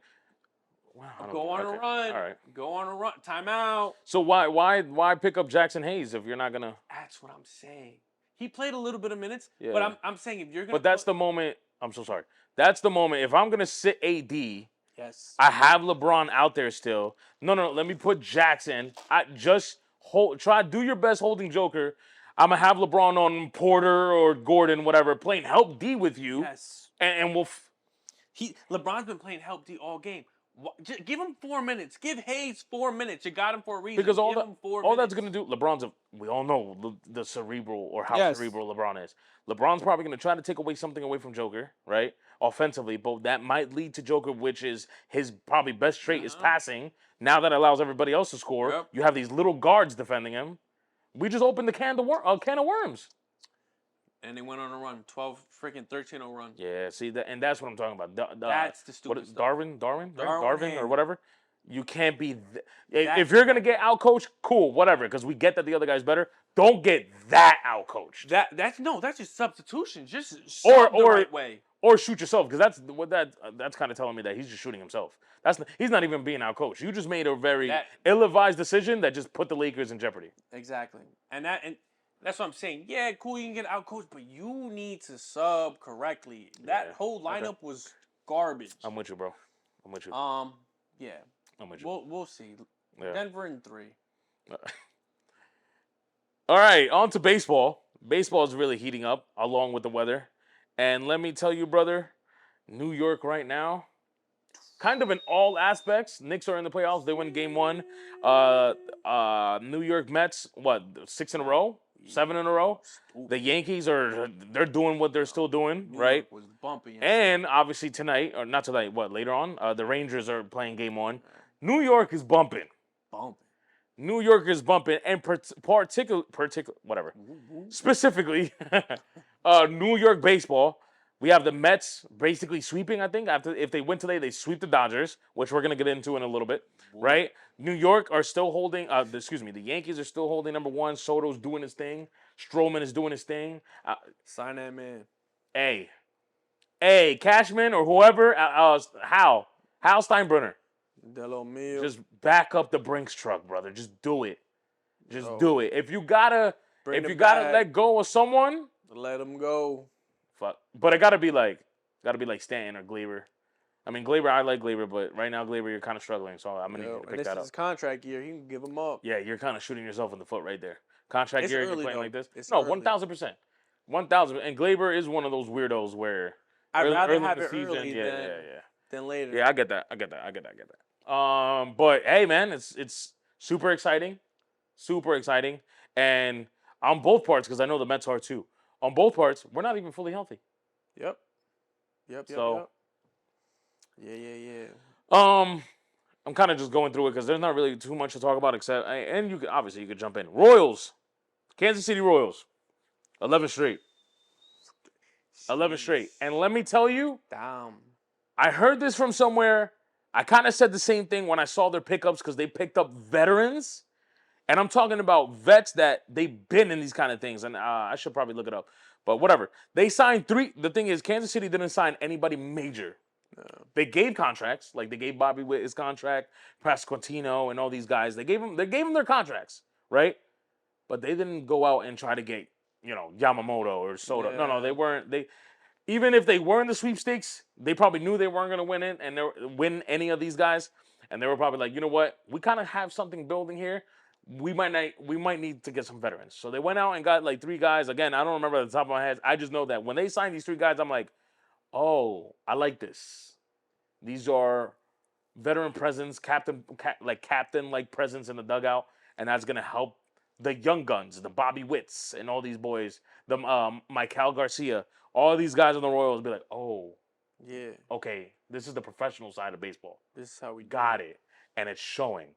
Go on a run. All right. Go on a run. Timeout. So why pick up Jackson Hayes if you're not gonna? That's what I'm saying. He played a little bit of minutes, Yeah. but I'm saying if you're gonna. But that's the moment. I'm so sorry. That's the moment. If I'm gonna sit AD. Yes. I have LeBron out there still. No. Let me put Jackson. I just do your best holding Joker. I'm gonna have LeBron on Porter or Gordon, whatever, playing help D with you. Yes. And we'll. LeBron's been playing help D all game. Just give him 4 minutes. Give Hayes 4 minutes. You got him for a reason. Because all minutes. that's gonna do. We all know the cerebral or how cerebral LeBron is. LeBron's probably gonna try to take something away from Joker, right? Offensively, but that might lead to Joker, which is his probably best trait is passing. Now that allows everybody else to score. Yep. You have these little guards defending him. We just opened the can of worms. And they went on a run, 13-0 run. Yeah, see that, and that's what I'm talking about. That's the stupid stuff. Darwin, Darwin or whatever. You can't be. If you're gonna get out coached, cool, whatever. Because we get that the other guy's better. Don't get that out coached. That's just substitution. Just the right way. Or shoot yourself, because that's kind of telling me that he's just shooting himself. He's not even being out coached. You just made a very ill-advised decision that just put the Lakers in jeopardy. Exactly, and that's what I'm saying. Yeah, cool, you can get out coached, but you need to sub correctly. That whole lineup was garbage. I'm with you, bro. I'm with you. Yeah. I'm with you. We'll see. Yeah. Denver in 3. All right, on to baseball. Baseball is really heating up along with the weather. And let me tell you, brother, New York right now, kind of in all aspects. Knicks are in the playoffs. They win game one. New York Mets, what, 6 in a row? 7 in a row? The Yankees they're doing what they're still doing, New right? York was bumping. And obviously tonight, or not tonight, what, later on? The Rangers are playing game one. New York is bumping. New York is bumping, and specifically, New York baseball. We have the Mets basically sweeping. I think after if they win today, they sweep the Dodgers, which we're gonna get into in a little bit, right? New York are still holding. The Yankees are still holding number one. Soto's doing his thing. Stroman is doing his thing. Sign that man. Hey, Cashman or whoever. Hal Steinbrenner. Delo Mio. Just back up the Brinks truck, brother. Just do it. Just do it. If you gotta let go of someone, let them go. Fuck. But it gotta be like Stanton or Glaber. I mean Glaber, I like Glaber, but right now Glaber, you're kind of struggling, so I'm gonna need you to pick that up. This is contract year. He can give him up. Yeah, you're kind of shooting yourself in the foot right there. Contract year, you're playing like this. It's no, 1,000%. 1,000%. And Glaber is one of those weirdos where I'd rather have it early than later. Yeah, I get that. But hey, man, it's super exciting, and on both parts because I know the Mets are too. On both parts, we're not even fully healthy. Yep. So, Yeah. I'm kind of just going through it because there's not really too much to talk about except, and you could jump in. Royals, Kansas City Royals, 11 straight. 11 straight. And let me tell you, damn. I heard this from somewhere. I kind of said the same thing when I saw their pickups because they picked up veterans. And I'm talking about vets that they've been in these kind of things. And I should probably look it up. But whatever. They signed 3. The thing is, Kansas City didn't sign anybody major. No. They gave contracts. Like they gave Bobby Witt his contract, Pasquantino, and all these guys. They gave them their contracts, right? But they didn't go out and try to get, Yamamoto or Soto. Yeah. No, they weren't. Even if they were in the sweepstakes, they probably knew they weren't going to win it and win any of these guys. And they were probably like, you know what? We kind of have something building here. We might need to get some veterans. So they went out and got like 3 guys. Again, I don't remember at the top of my head. I just know that when they signed these 3 guys, I'm like, oh, I like this. These are veteran presence, captain-like presence in the dugout, and that's gonna help the young guns, the Bobby Witts, and all these boys, the Michael Garcia, all these guys on the Royals be like, oh, yeah, okay, this is the professional side of baseball. This is how we got it, and it's showing.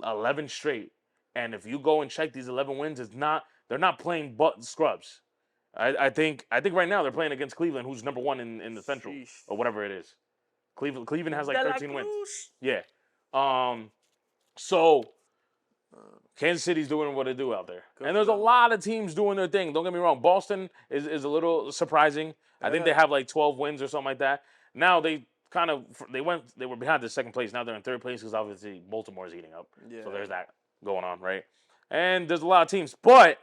11 straight, and if you go and check these 11 wins, they're not playing butt scrubs. I think right now they're playing against Cleveland, who's number 1 in the Central or whatever it is. Cleveland has like 13 wins. Yeah. So Kansas City's doing what they do out there. And there's a lot of teams doing their thing. Don't get me wrong. Boston is a little surprising. Yeah. I think they have like 12 wins or something like that. Now they were behind the second place. Now they're in third place because obviously Baltimore's eating up. Yeah. So there's that going on, right? And there's a lot of teams. But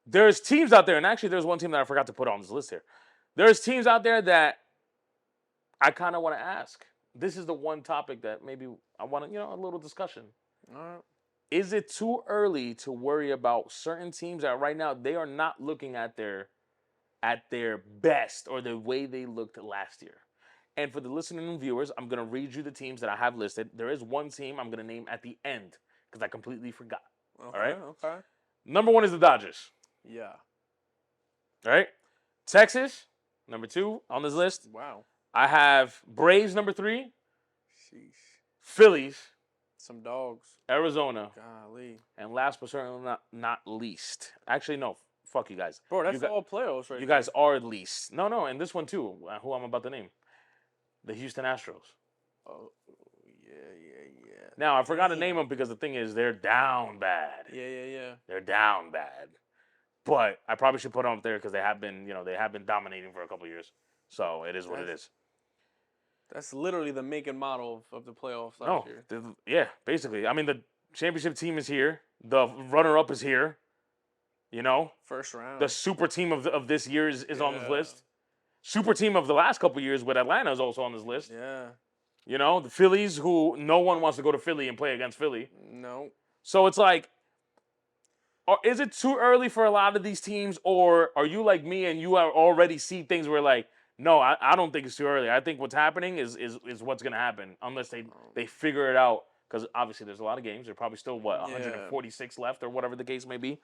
there's teams out there, and actually there's one team that I forgot to put on this list here. There's teams out there that I kind of want to ask. This is the one topic that maybe I want a little discussion. All right. Is it too early to worry about certain teams that right now they are not looking at their best or the way they looked last year? And for the listening and viewers, I'm going to read you the teams that I have listed. There is one team I'm going to name at the end because I completely forgot. Okay, all right? Okay. Number 1 is the Dodgers. Yeah. All right. Texas, number 2 on this list. Wow. I have Braves, number 3. Sheesh. Phillies. Some dogs. Arizona. Golly. And last but certainly not least. Actually, no. Fuck you guys. Bro, that's all playoffs right You guys are least. No, and this one too, who I'm about to name. The Houston Astros. Oh, yeah. Now, I forgot to name them because the thing is, they're down bad. Yeah. They're down bad. But I probably should put them up there because they have been dominating for a couple of years. So it is what it is. That's literally the make and model of the playoffs last year. Yeah, basically. I mean, the championship team is here. The runner-up is here. First round. The super team of this year is on this list. Super team of the last couple of years with Atlanta is also on this list. Yeah. The Phillies, who no one wants to go to Philly and play against Philly. No. So it's like, or is it too early for a lot of these teams, or are you like me and you are already see things where like, no, I don't think it's too early. I think what's happening is what's gonna happen unless they figure it out. Because obviously there's a lot of games. There's probably still what Yeah. 146 left or whatever the case may be.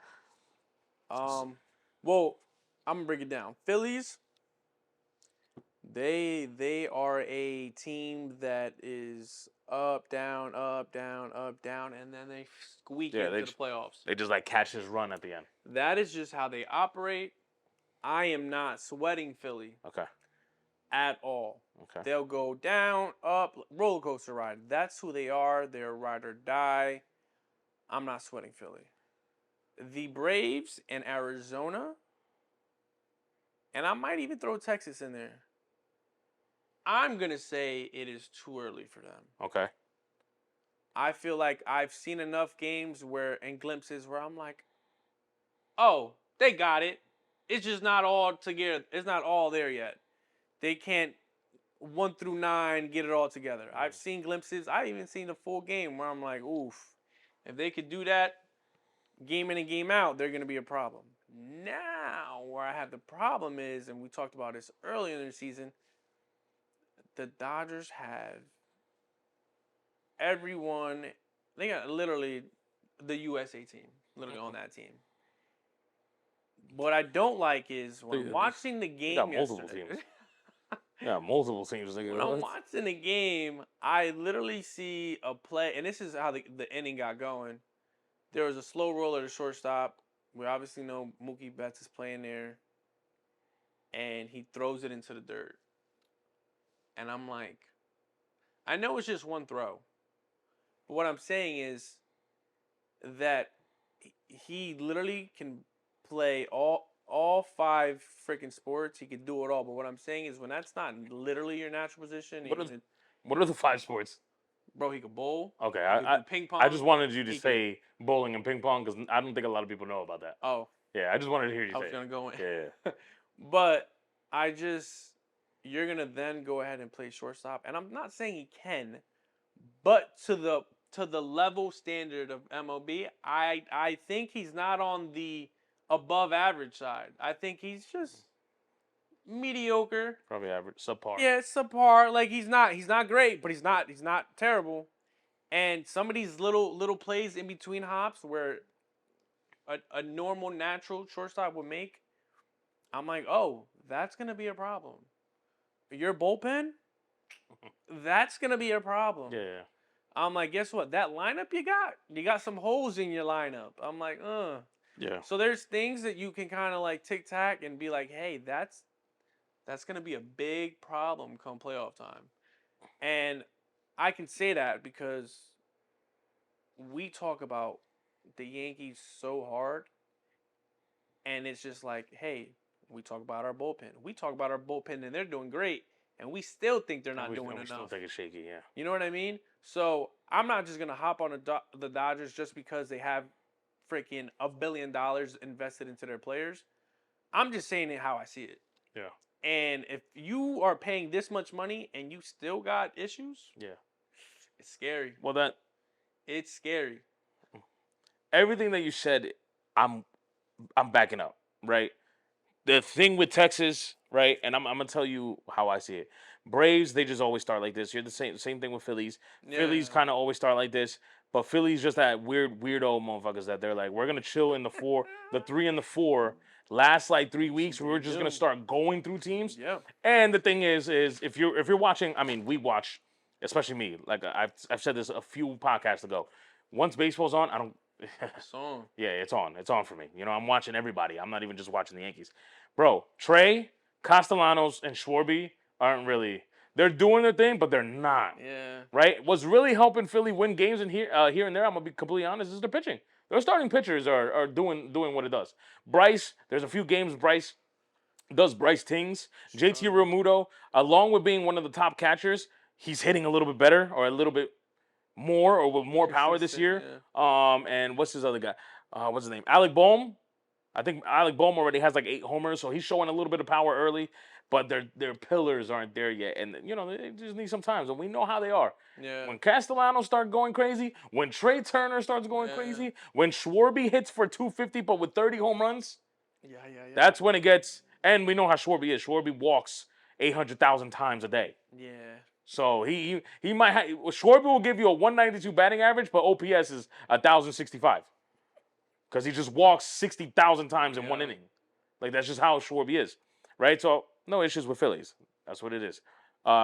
Well, I'm gonna break it down. Phillies, they are a team that is up, down, up, down, up, down, and then they squeak Yeah, into the playoffs. they just like catch his run at the end. That is just how they operate. I am not sweating Philly Okay. at all. Okay. They'll go down, up, roller coaster ride. That's who they are. They're ride or die. I'm not sweating Philly. The Braves and Arizona, and I might even throw Texas in there. I'm going to say it is too early for them. Okay. I feel like I've seen enough games where, and glimpses where I'm like, oh, they got it. It's just not all together. It's not all there yet. They can't 1 through 9 get it all together. I've seen glimpses. I even seen a full game where I'm like, oof, if they could do that game in and game out, they're going to be a problem. Now, where I have the problem is, and we talked about this earlier in the season, the Dodgers have everyone. They got literally the USA team, literally on that team. What I don't like is when I'm watching the game. Got multiple teams. Yeah, multiple teams. When I'm watching the game, I literally see a play, and this is how the inning got going. There was a slow roller to shortstop. We obviously know Mookie Betts is playing there, and he throws it into the dirt. And I'm like, I know it's just one throw, but what I'm saying is that he literally can play all 5 freaking sports. He could do it all. But what I'm saying is when that's not literally your natural position, what are the 5 sports? Bro, he could bowl. Okay, He could do ping pong. I just wanted you to say bowling and ping pong because I don't think a lot of people know about that. Oh. Yeah, I just wanted to hear you say I was going to go in. Yeah. But you're going to then go ahead and play shortstop. And I'm not saying he can, but to the level standard of MLB, I think he's not on the above average side. I think he's just mediocre. Probably average, subpar. Yeah, subpar. Like he's not great, but he's not terrible. And some of these little plays in between hops where a normal natural shortstop would make, I'm like, oh, that's gonna be a problem. Your bullpen, that's gonna be a problem. Yeah. I'm like, guess what? That lineup you got some holes in your lineup. I'm like, Yeah. So there's things that you can kind of like tic tac and be like, hey, that's gonna be a big problem come playoff time. And I can say that because we talk about the Yankees so hard, and it's just like, hey, we talk about our bullpen. We talk about our bullpen, and they're doing great, and we still think they're not doing enough. We still think it's shaky, yeah. You know what I mean? So I'm not just gonna hop on the Dodgers just because they have freaking $1 billion invested into their players. I'm just saying it how I see it. Yeah. And if you are paying this much money and you still got issues, yeah, it's scary. Well, it's scary. Everything that you said, I'm backing up, right? The thing with Texas, right, and I'm gonna tell you how I see it. Braves, they just always start like this. You're the same thing with Phillies. Yeah. Phillies kind of always start like this, but Phillies just that weirdo motherfuckers that they're like, we're gonna chill in the 3 and the 4. Last like 3 weeks, we're just gonna start going through teams. Yeah. And the thing is if you're watching, I mean, we watch, especially me. Like I've said this a few podcasts ago. Once baseball's on, I don't. It's on. Yeah, it's on. It's on for me. You know, I'm watching everybody. I'm not even just watching the Yankees. Bro, Trey, Castellanos, and Schwarber aren't really. They're doing their thing, but they're not. Yeah. Right? What's really helping Philly win games in here and there, I'm gonna be completely honest, is their pitching. Their starting pitchers are doing what it does. Bryce, there's a few games Bryce does Bryce things. JT Realmuto, along with being one of the top catchers, he's hitting a little bit better or a little bit more or with more power this year. Yeah. And what's his other guy? What's his name? Alec Bohm. I think Alec Bohm already has like 8 homers, so he's showing a little bit of power early. but their pillars aren't there yet, and they just need some time. And we know how they are. Yeah. When Castellanos start going crazy, when Trey Turner starts going crazy, when Schwarby hits for 250 but with 30 home runs, Yeah. that's when it gets. And we know how Schwarby is. Schwarby walks 800,000 times a day. Yeah. So he might have. Schwarber will give you a 192 batting average, but OPS is 1,065 because he just walks 60,000 times in one inning. Like that's just how Schwarber is, right? So no issues with Phillies. That's what it is.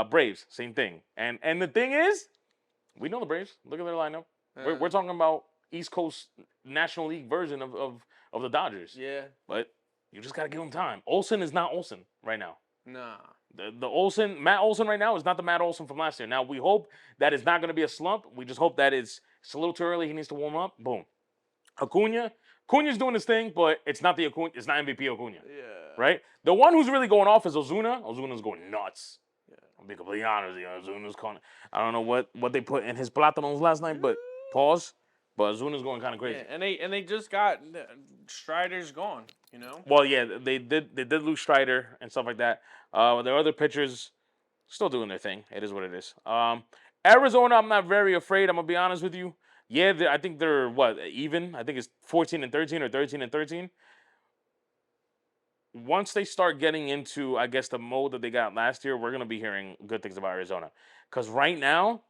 Braves, same thing. And the thing is, we know the Braves. Look at their lineup. We're talking about East Coast National League version of the Dodgers. Yeah. But you just gotta give them time. Olsen is not Olsen right now. Nah. The Matt Olson right now is not the Matt Olson from last year. Now we hope that it's not going to be a slump. We just hope that it's a little too early. He needs to warm up. Boom. Acuna's doing his thing, but it's not it's not MVP Acuna. Yeah. Right? The one who's really going off is Ozuna. Ozuna's going nuts. Yeah. I'll be completely honest. Ozuna's calling. I don't know what they put in his plátanos last night, but pause. But Ozuna's going kind of crazy. Yeah, and they just got Strider's gone. Well, yeah, they did lose Strider and stuff like that. Their other pitchers still doing their thing. It is what it is. Arizona, I'm not very afraid. I'm gonna be honest with you. Yeah, I think they're even. I think it's 14-13 or 13-13. Once they start getting into, I guess, the mode that they got last year, we're gonna be hearing good things about Arizona. Because right now,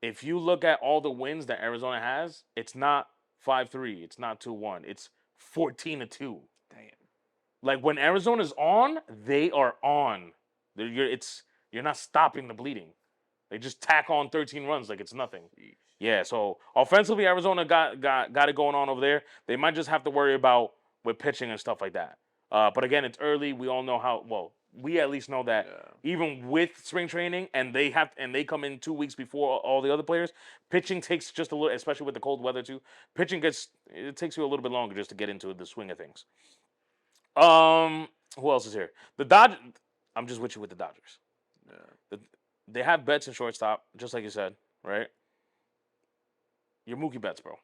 if you look at all the wins that Arizona has, it's not 5-3, it's not 2-1, it's 14-2. Damn. Like when Arizona's on, they are on. You're not stopping the bleeding. They just tack on 13 runs like it's nothing. Jeez. Yeah, so offensively, Arizona got it going on over there. They might just have to worry about with pitching and stuff like that. But again, it's early. We all know how. Well, we at least know that even with spring training, and they come in 2 weeks before all the other players. Pitching takes just a little, especially with the cold weather too. It takes you a little bit longer just to get into the swing of things. Who else is here? The Dodgers. I'm just with you with the Dodgers. Yeah. They have Betts in shortstop, just like you said, right? You're Mookie Betts, bro.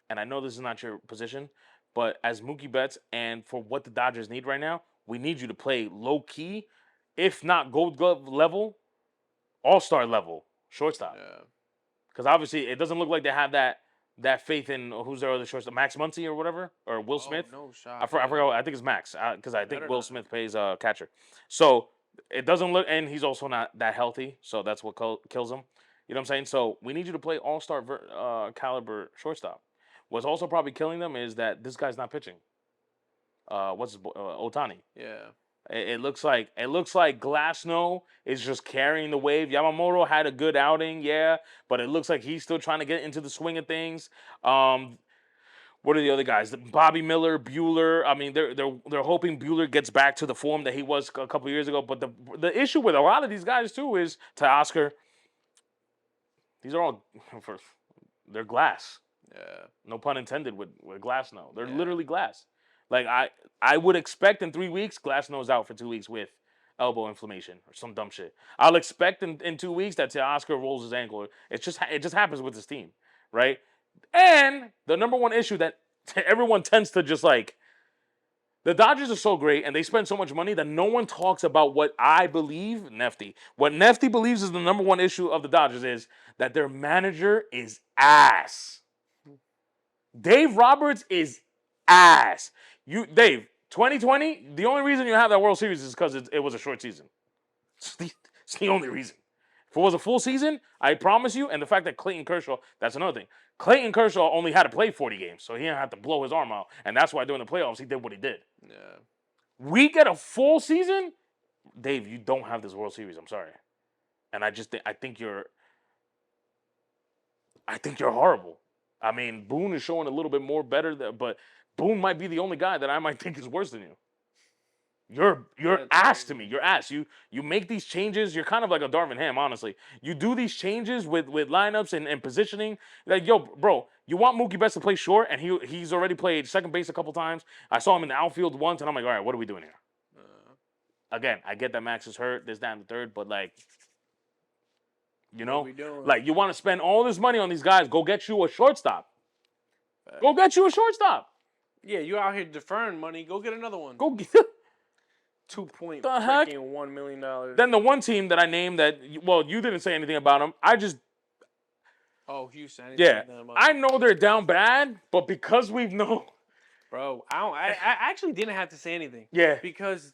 And I know this is not your position, but as Mookie Betts and for what the Dodgers need right now, we need you to play low key, if not Gold Glove level, All-Star level shortstop. Yeah. Because obviously it doesn't look like they have that faith in who's their other shortstop, Max Muncy or whatever, or Will Smith. No shot. I forgot. I think it's Max because I think Will Smith plays catcher. So it doesn't look, and he's also not that healthy. So that's what kills him. You know what I'm saying? So we need you to play all-star caliber shortstop. What's also probably killing them is that this guy's not pitching. Ohtani? Yeah. It looks like Glasnow is just carrying the wave. Yamamoto had a good outing, yeah, but it looks like he's still trying to get into the swing of things. What are the other guys? Bobby Miller, Buehler. I mean, they're hoping Buehler gets back to the form that he was a couple years ago. But the issue with a lot of these guys too is Teoscar. These are all they're glass. Yeah. No pun intended with Glasnow. They're literally glass. Like I would expect in 3 weeks, Glasnow's out for 2 weeks with elbow inflammation or some dumb shit. I'll expect in 2 weeks that Teoscar rolls his ankle. It just happens with his team, right? And the number one issue that everyone tends to just like, the Dodgers are so great and they spend so much money that no one talks about what I believe, Nefty. What Nefty believes is the number one issue of the Dodgers is that their manager is ass. Dave Roberts is ass. Dave, 2020, the only reason you have that World Series is because it was a short season. It's the only reason. If it was a full season, I promise you, and the fact that Clayton Kershaw, that's another thing. Clayton Kershaw only had to play 40 games, so he didn't have to blow his arm out. And that's why during the playoffs, he did what he did. Yeah. We get a full season, Dave, you don't have this World Series. I'm sorry. And I think you're horrible. I mean, Boone is showing a little bit more better, but Boone might be the only guy that I might think is worse than you. You're ass to me. You're ass. You make these changes. You're kind of like a Darvin Ham, honestly. You do these changes with lineups and positioning. Like, yo, bro, you want Mookie Betts to play short, and he's already played second base a couple times. I saw him in the outfield once, and I'm like, all right, what are we doing here? Again, I get that Max is hurt, this, that, and the third, but like, like you want to spend all this money on these guys, go get you a shortstop. Go get you a shortstop. Yeah, you out here deferring money. Go get another one. Go get. The heck? $2.1 million. Then the one team that I named that, well, you didn't say anything about them. Oh, Houston. I didn't say Yeah, anything about I them. know they're down bad, but because we've known, Bro, I actually didn't have to say anything. yeah, Because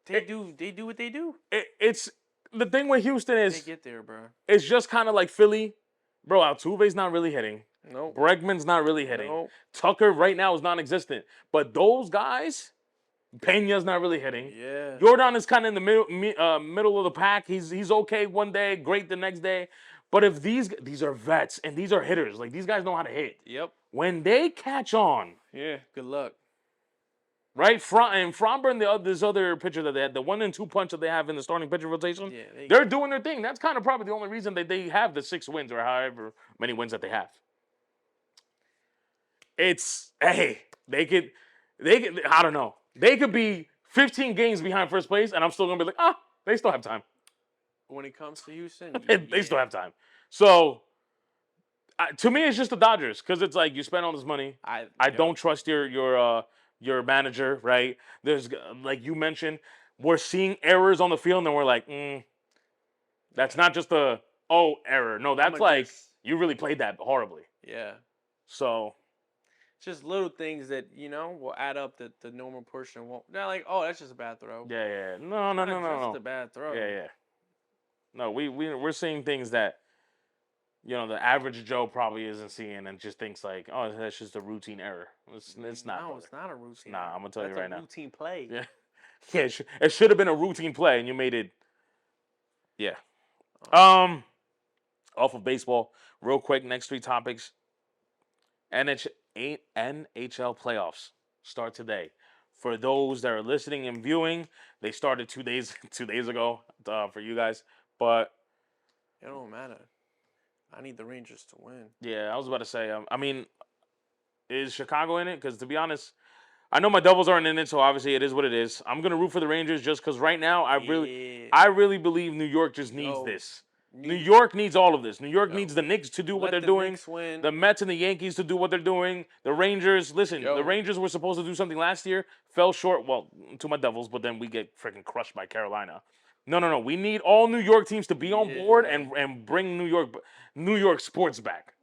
they do what they do. it's the thing with Houston They is get there, bro. it's just kind of like Philly, bro. Altuve's not really hitting. Nope. Bregman's not really hitting. Nope. Tucker right now is non-existent. But those guys, Pena's not really hitting. Yeah. Jordan is kind of in the middle of the pack. He's okay one day, great the next day. But if these are vets and these are hitters, like these guys know how to hit. Yep. When they catch on, Yeah. Good luck. right? And Fromber and this other pitcher that they had, the 1-2 punch that they have in the starting pitcher rotation, Yeah. they're doing their thing. That's kind of probably the only reason that they have the 6 wins or however many wins that they have. It's they could I don't know. They could be 15 games behind first place, and I'm still gonna be like, they still have time. When it comes to Houston, They still have time. So to me, it's just the Dodgers because it's like you spend all this money. I don't trust your manager, right? There's like you mentioned, we're seeing errors on the field, and we're like, that's not just a error. No, that's like you really played that horribly. Yeah. So just little things that will add up that the normal person won't. They're like, oh, that's just a bad throw. Yeah. No. Just a bad throw. Yeah. No, we're seeing things that the average Joe probably isn't seeing and just thinks like, oh, that's just a routine error. It's not. No, brother. it's not a routine. Nah, I'm gonna tell you right now. That's a routine play. Yeah, yeah. It should have been a routine play, and you made it. Yeah. Off of baseball, real quick. Next 3 topics. NHL playoffs start today. For those that are listening and viewing, they started 2 days ago for you guys. But it don't matter. I need the Rangers to win. Yeah, I was about to say. I mean, is Chicago in it? Because to be honest, I know my Devils aren't in it, so obviously it is what it is. I'm gonna root for the Rangers just because right now I really believe New York just needs this. New York needs all of this. New York needs the Knicks to do what they're doing. The Mets and the Yankees to do what they're doing. The Rangers, listen, the Rangers were supposed to do something last year, fell short. Well, to my Devils, but then we get freaking crushed by Carolina. No. We need all New York teams to be on board and bring New York sports back.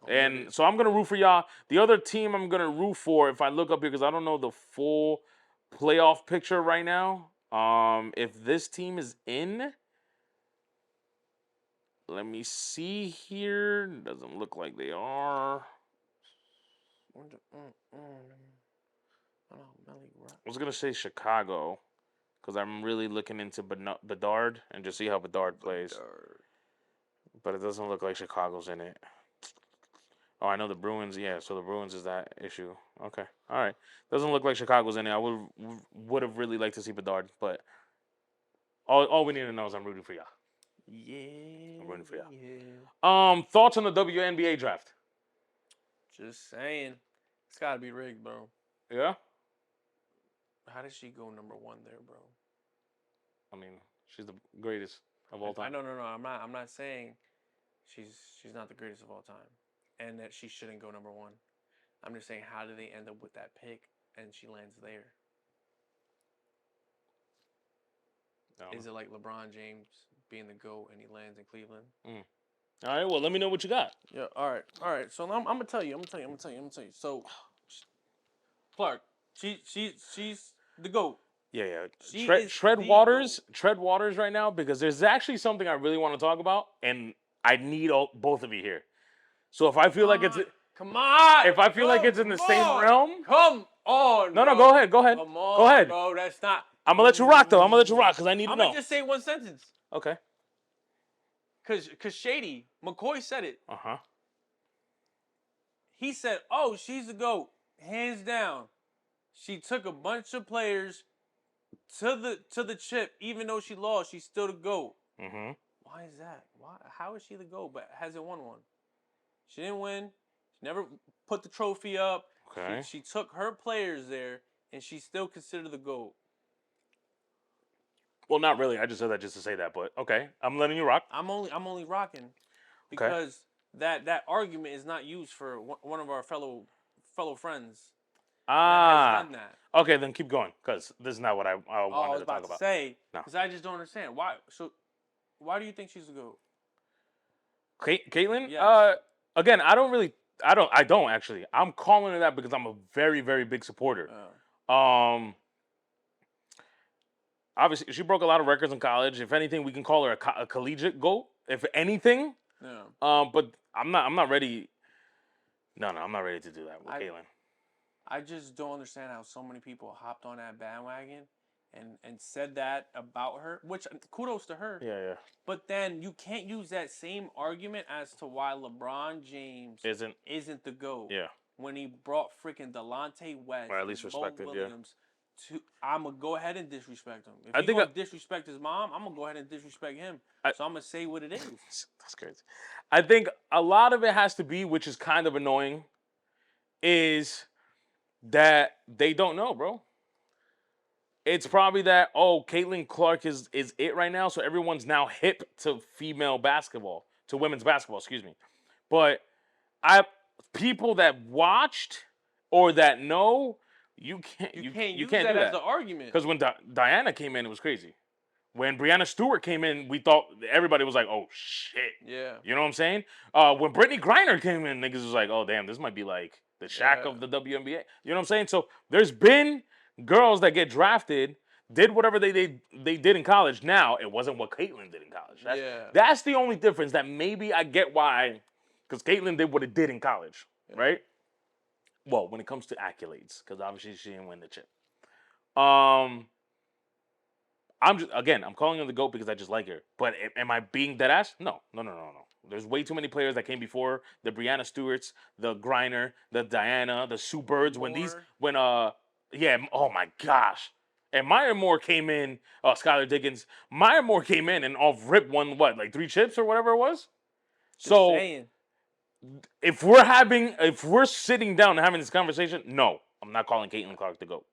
And so I'm gonna root for y'all. The other team I'm gonna root for, if I look up here, because I don't know the full playoff picture right now. If this team is in. Let me see here. Doesn't look like they are. I was going to say Chicago because I'm really looking into Bedard and just see how Bedard plays. But it doesn't look like Chicago's in it. Oh, I know the Bruins. Yeah, so the Bruins is that issue. Okay. All right. Doesn't look like Chicago's in it. I would have really liked to see Bedard, but all we need to know is I'm rooting for y'all. Yeah. I'm rooting for y'all. Yeah. Thoughts on the WNBA draft? Just saying. It's got to be rigged, bro. Yeah? How did she go number 1 there, bro? I mean, she's the greatest of all time. No. I'm not saying she's not the greatest of all time and that she shouldn't go number 1. I'm just saying, how did they end up with that pick and she lands there? Is it like LeBron James being the GOAT and he lands in Cleveland? All right, well, let me know what you got. Yeah, all right. So I'm gonna tell you. So, Clark, she's the GOAT. Yeah. Tread waters right now because there's actually something I really want to talk about, and I need both of you here. So if I feel like it's come on, if I feel like it's in the same realm, come on. No, go ahead. Come on, go ahead, bro. That's not. I'm gonna let you rock though. I'm gonna let you rock because I need to know. I'm gonna just say one sentence. Okay. Cause Shady McCoy said it. Uh-huh. He said, "Oh, she's the GOAT, hands down. She took a bunch of players to the chip, even though she lost. She's still the GOAT." Mm-hmm. Why is that? Why? How is she the GOAT but hasn't won one? She didn't win. She never put the trophy up. Okay. She took her players there, and she's still considered the GOAT. Well, not really. I just said that just to say that, but okay. I'm letting you rock. I'm only rocking because that argument is not used for one of our fellow friends. that has done that. Okay, then keep going, because this is not what I I wanted was to about talk to about. say, No. because I just don't understand why. So, why do you think she's the GOAT? Caitlyn? Yes. Again, I don't actually. I'm calling her that because I'm a very, very big supporter. Um, Obviously, she broke a lot of records in college. If anything, we can call her a collegiate GOAT. If anything, Yeah. but I'm not ready. No, I'm not ready to do that with Caitlyn. I just don't understand how so many people hopped on that bandwagon and said that about her, which kudos to her. Yeah. But then you can't use that same argument as to why LeBron James isn't the GOAT. Yeah. When he brought freaking Delonte West, or at least Mo respected. Williams, I'm gonna go ahead and disrespect him. If I he's think gonna disrespect his mom, I'm gonna go ahead and disrespect him. So I'm gonna say what it is. That's crazy. I think a lot of it has to be, which is kind of annoying, is that they don't know, bro. It's probably that, Caitlin Clark is it right now, so everyone's now hip to female basketball, to women's basketball, excuse me. But people that watched or that know, you can't use do that as that. an argument. Because when Diana came in, it was crazy. When Brianna Stewart came in, we thought everybody was like, "Oh shit!" Yeah. You know what I'm saying? When Brittany Griner came in, niggas was like, "Oh damn, this might be like the Shaq of the WNBA." You know what I'm saying? So there's been girls that get drafted, did whatever they did in college. Now it wasn't what Caitlyn did in college. That's the only difference. That maybe I get why, because Caitlyn did what it did in college, right? Well, when it comes to accolades, because obviously she didn't win the chip. I'm calling her the GOAT because I just like her. But am I being dead ass? No. There's way too many players that came before the Brianna Stewarts, the Griner, the Diana, the Sue Birds. Oh my gosh. And Maya Moore came in, Skylar Diggins. Maya Moore came in and off rip won what, like 3 chips or whatever it was? Just saying. If we're sitting down and having this conversation, no, I'm not calling Caitlin Clark the GOAT.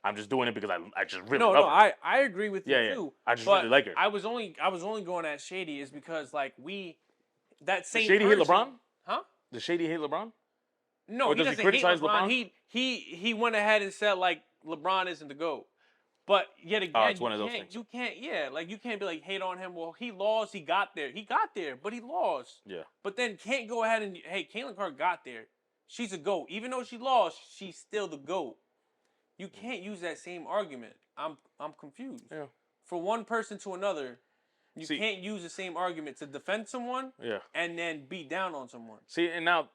I'm just doing it because I just really love her. I agree with you too. I just really like her. I was only going at Shady is because like that same Does Shady hate LeBron? Huh? Does Shady hate LeBron? No, he doesn't hate LeBron. He went ahead and said like LeBron isn't the GOAT. But yet again, it's one of those things. You can't be like hate on him. Well, he lost. He got there, but he lost. Yeah. But then can't go ahead and Caitlin Clark got there. She's a GOAT. Even though she lost, she's still the GOAT. You can't use that same argument. I'm confused. Yeah. For one person to another, you can't use the same argument to defend someone. Yeah. And then beat down on someone. See, and now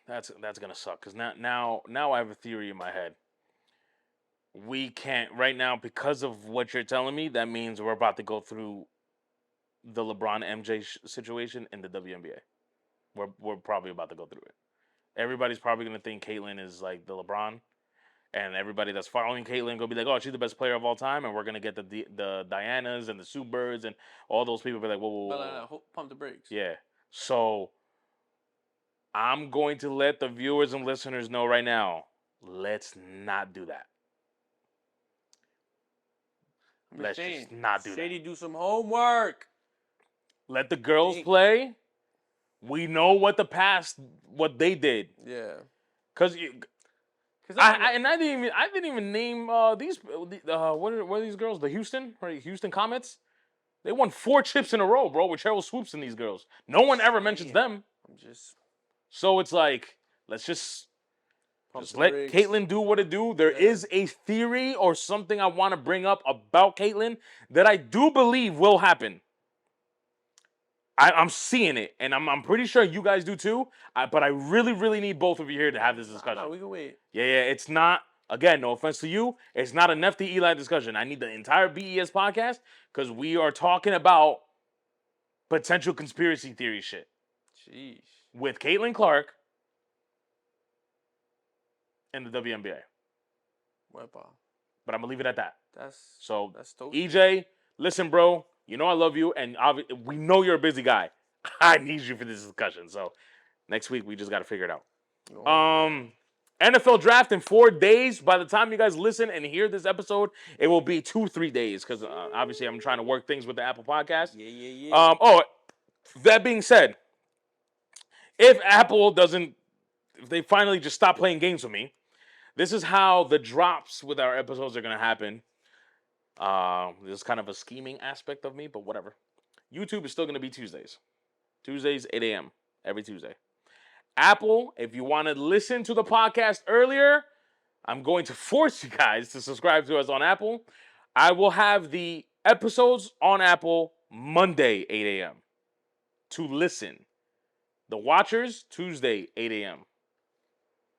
that's gonna suck because now I have a theory in my head. We can't right now because of what you're telling me. That means we're about to go through the LeBron MJ situation in the WNBA. We're probably about to go through it. Everybody's probably gonna think Caitlyn is like the LeBron. And everybody that's following Caitlyn gonna be like, "Oh, she's the best player of all time," and we're gonna get the Dianas and the Sue Birds and all those people be like, "Whoa. Pump the brakes." Yeah. So I'm going to let the viewers and listeners know right now. Let's not do that. Let's just not do that. Shady, do some homework. Let the girls play. We know what they did. Yeah. Because I didn't even name these. What are these girls? The Houston Comets. They won 4 chips in a row, bro, with Cheryl Swoops and these girls. No one ever mentions them. So it's like, let's just let Caitlyn do what it do. There is a theory or something I want to bring up about Caitlyn that I do believe will happen. I'm seeing it, and I'm pretty sure you guys do too. But I really, really need both of you here to have this discussion. No, we can wait. Yeah. It's not. Again, no offense to you. It's not a Nefty Eli discussion. I need the entire BES podcast because we are talking about potential conspiracy theory shit. Jeez. With Caitlin Clark and the WNBA. But I'm gonna leave it at that. That's EJ, listen, bro. You know I love you, and we know you're a busy guy. I need you for this discussion. So next week we just got to figure it out. NFL draft in 4 days. By the time you guys listen and hear this episode, it will be 2-3 days because obviously I'm trying to work things with the Apple Podcast. Yeah. That being said, if they finally just stop playing games with me, This is how the drops with our episodes are gonna happen. This is kind of a scheming aspect of me, but whatever. YouTube is still gonna be Tuesdays. Tuesdays, 8 a.m. every Tuesday. Apple, if you want to listen to the podcast earlier, I'm going to force you guys to subscribe to us on Apple. I will have the episodes on Apple Monday, 8 a.m. to listen. The watchers, Tuesday, 8 a.m.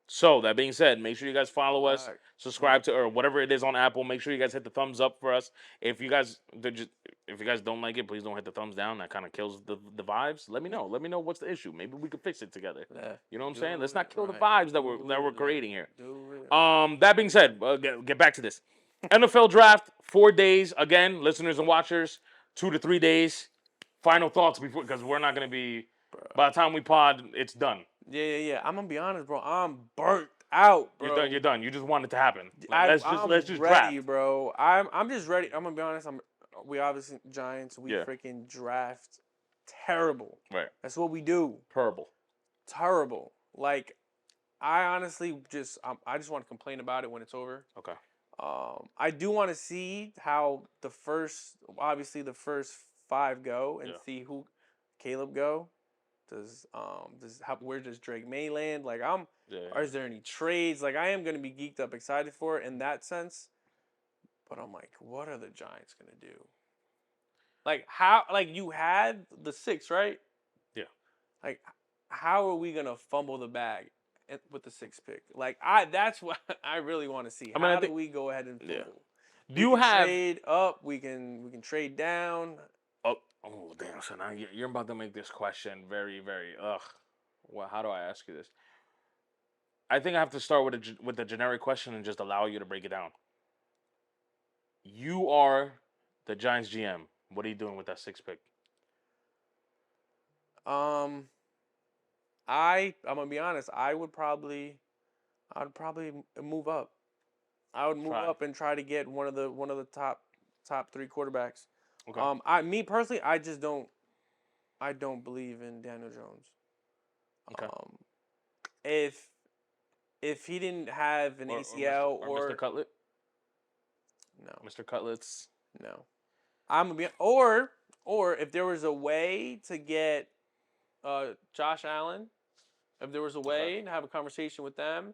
So that being said, make sure you guys follow us, Alright. subscribe to or whatever it is on Apple. Make sure you guys hit the thumbs up for us. If you guys don't like it, please don't hit the thumbs down. That kind of kills the vibes. Let me know. Let me know what's the issue. Maybe we could fix it together. You know what I'm saying? Let's not kill the vibes that we're creating here. That being said, get back to this. NFL draft, 4 days again, listeners and watchers, 2 to 3 days. Final thoughts before because we're not gonna be. By the time we pod, it's done. Yeah. I'm gonna be honest, bro. I'm burnt out, bro. You're done. You just want it to happen. I'm Let's just ready, draft. bro. I'm just ready. I'm gonna be honest. We obviously Giants. We freaking draft terrible. Right. That's what we do. Terrible. Like, I honestly I just want to complain about it when it's over. Okay. I do want to see how the first 5 go and see who Caleb go. Where does Drake May land? Like or is there any trades? Like I am gonna be geeked up, excited for it in that sense. But I'm like, what are the Giants gonna do? Like how? Like you had the 6, right? Yeah. Like how are we gonna fumble the bag with the 6th pick? Like that's what I really want to see. How do we go ahead and fumble? Do you have trade up? We can trade down. Oh damn! So now you're about to make this question very, very Well, how do I ask you this? I think I have to start with the generic question and just allow you to break it down. You are the Giants GM. What are you doing with that 6th pick? I'm gonna be honest. I'd probably move up. I would move up and try to get one of the top 3 quarterbacks. Okay. Me personally, I don't believe in Daniel Jones. Okay. If he didn't have an ACL or Mr. Cutlet. No. Mr. Cutlets. No. I'm gonna be or if there was a way to get Josh Allen, if there was a way to have a conversation with them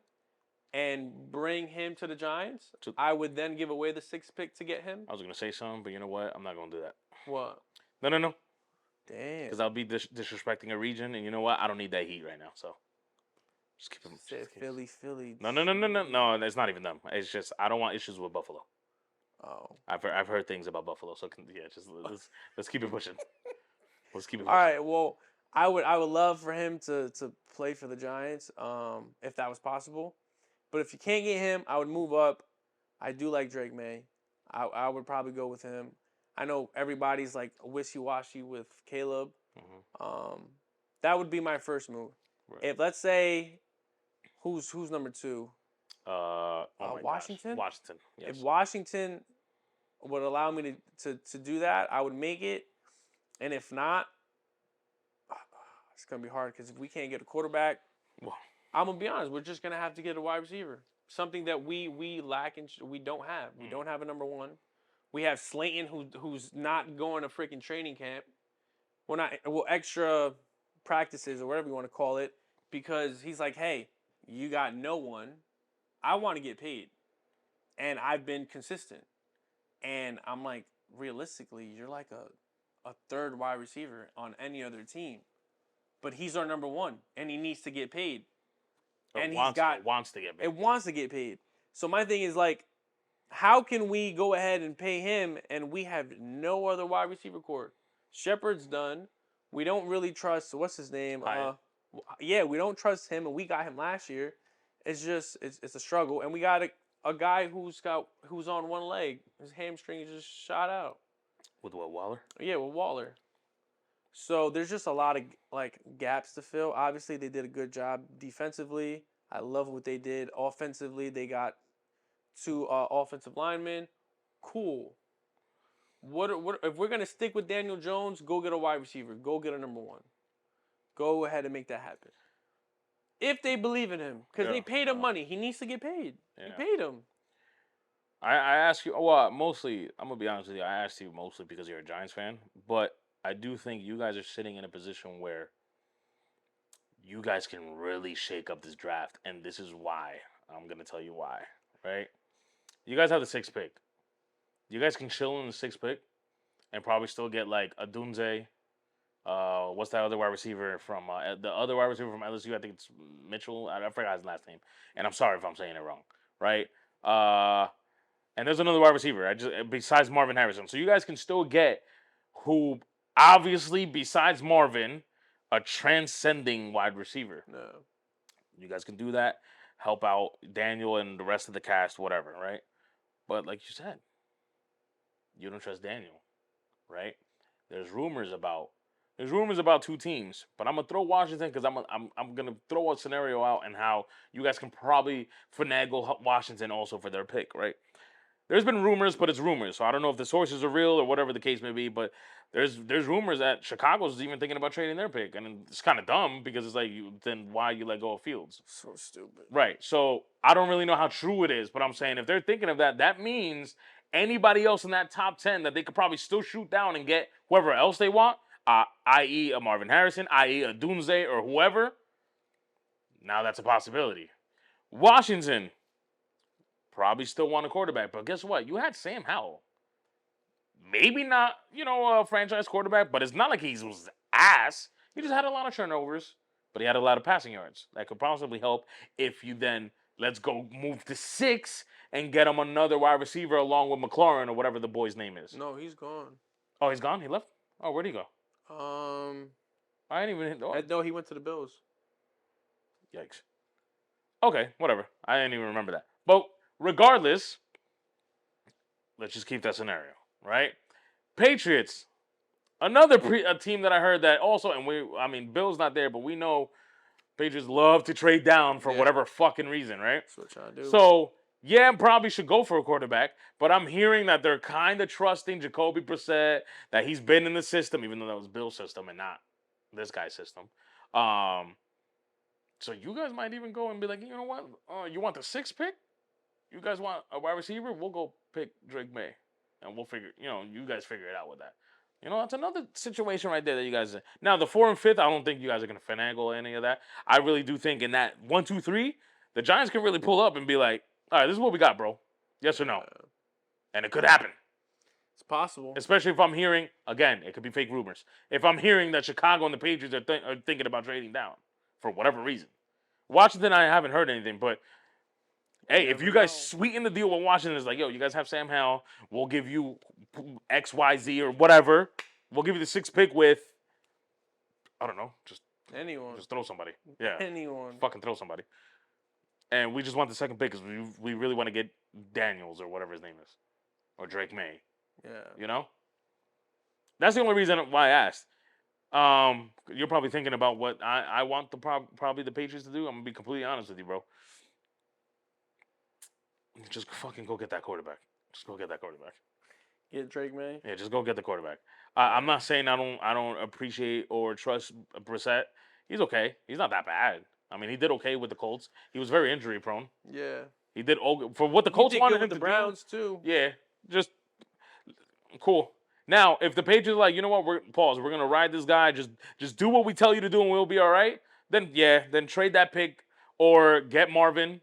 and bring him to the Giants, I would then give away the 6th pick to get him. I was gonna say something, but you know what? I'm not gonna do that. What? No. Damn. Because I'll be disrespecting a region, and you know what? I don't need that heat right now. So just keep him. Said Philly. No. It's not even them. It's just I don't want issues with Buffalo. Oh. I've heard things about Buffalo, so just let's keep it pushing. Let's keep it pushing. All right. Well, I would love for him to play for the Giants, if that was possible. But if you can't get him, I would move up. I do like Drake May. I would probably go with him. I know everybody's like wishy-washy with Caleb. Mm-hmm. That would be my first move. Right. If let's say, who's number 2? Washington. Gosh. Washington. Yes. If Washington would allow me to do that, I would make it. And if not, it's gonna be hard because if we can't get a quarterback, I'm gonna be honest, we're just gonna have to get a wide receiver. Something that we lack and we don't have. We don't have a number 1. We have Slayton who's not going to freaking training camp. Extra practices or whatever you want to call it, because he's like, hey, you got no one. I want to get paid, and I've been consistent. And I'm like, realistically, you're like a 3rd wide receiver on any other team, but he's our number 1, and he needs to get paid. And wants to get paid. It wants to get paid. So my thing is like, how can we go ahead and pay him and we have no other wide receiver core? Shepard's done. We don't really trust what's his name. We don't trust him, and we got him last year. It's just it's a struggle, and we got a guy who's on one leg. His hamstring is just shot out. With what, Waller? Yeah, with Waller. So there's just a lot of like gaps to fill. Obviously, they did a good job defensively. I love what they did offensively. They got 2 offensive linemen. Cool. What if we're gonna stick with Daniel Jones? Go get a wide receiver. Go get a number 1. Go ahead and make that happen. If they believe in him, because they paid him money, he needs to get paid. They paid him. I ask you, well, mostly, I'm going to be honest with you, I asked you mostly because you're a Giants fan, but I do think you guys are sitting in a position where you guys can really shake up this draft, and this is why. I'm going to tell you why, right? You guys have the 6th pick. You guys can chill in the 6th pick and probably still get like a Dunze. What's that other wide receiver from the other wide receiver from LSU? I think it's Mitchell. I forgot his last name, and I'm sorry if I'm saying it wrong. Right? And there's another wide receiver. Besides Marvin Harrison, so you guys can still get who obviously besides Marvin, a transcending wide receiver. No. You guys can do that. Help out Daniel and the rest of the cast, whatever. Right? But like you said, you don't trust Daniel, right? There's rumors about 2 teams, but I'm gonna throw Washington because I'm gonna throw a scenario out and how you guys can probably finagle Washington also for their pick, right? There's been rumors, but it's rumors, so I don't know if the sources are real or whatever the case may be. But there's rumors that Chicago's even thinking about trading their pick, and it's kind of dumb because it's like then why you let go of Fields? So stupid. Right. So I don't really know how true it is, but I'm saying if they're thinking of that, that means anybody else in that top 10 that they could probably still shoot down and get whoever else they want, i.e. a Marvin Harrison, i.e. a Dunze or whoever. Now that's a possibility. Washington probably still want a quarterback, but guess what? You had Sam Howell. Maybe not, a franchise quarterback, but it's not like he was ass. He just had a lot of turnovers, but he had a lot of passing yards that could possibly help if you then let's go move to 6 and get him another wide receiver along with McLaurin or whatever the boy's name is. No, he's gone. Oh, he's gone? He left? Oh, where'd he go? I didn't even. No, he went to the Bills. Yikes. Okay, whatever. I didn't even remember that. But regardless, let's just keep that scenario, right? Patriots, another a team that I heard that also, and Bill's not there, but we know Patriots love to trade down for whatever fucking reason, right? That's what y'all do. So, probably should go for a quarterback, but I'm hearing that they're kind of trusting Jacoby Brissett, that he's been in the system, even though that was Bill's system and not this guy's system. So you guys might even go and be like, you know what? You want the 6th pick? You guys want a wide receiver? We'll go pick Drake May, and we'll figure. You guys figure it out with that. That's another situation right there that you guys. Now the 4 and 5th, I don't think you guys are gonna finagle any of that. I really do think in that 1, 2, 3, the Giants can really pull up and be like, all right, this is what we got, bro. Yes or no? And it could happen. It's possible. Especially if I'm hearing, again, it could be fake rumors. If I'm hearing that Chicago and the Patriots are thinking about trading down for whatever reason. Washington, I haven't heard anything, but hey, if you guys sweeten the deal with Washington, it's like, yo, you guys have Sam Howell. We'll give you X, Y, Z or whatever. We'll give you the 6th pick with, I don't know, just anyone. Just throw somebody. Yeah. Anyone. Fucking throw somebody. And we just want the 2nd pick because we really want to get Daniels or whatever his name is. Or Drake May. Yeah. That's the only reason why I asked. You're probably thinking about what I want probably the Patriots to do. I'm going to be completely honest with you, bro. Just fucking go get that quarterback. Just go get that quarterback. Get Drake May? Yeah, just go get the quarterback. I'm not saying I don't appreciate or trust Brissett. He's okay. He's not that bad. I mean, he did okay with the Colts. He was very injury prone. Yeah. He did for what the Colts wanted him to do. The Browns too. Yeah, just cool. Now, if the Patriots are like, you know what, we're gonna ride this guy. Just do what we tell you to do, and we'll be all right. Then trade that pick or get Marvin.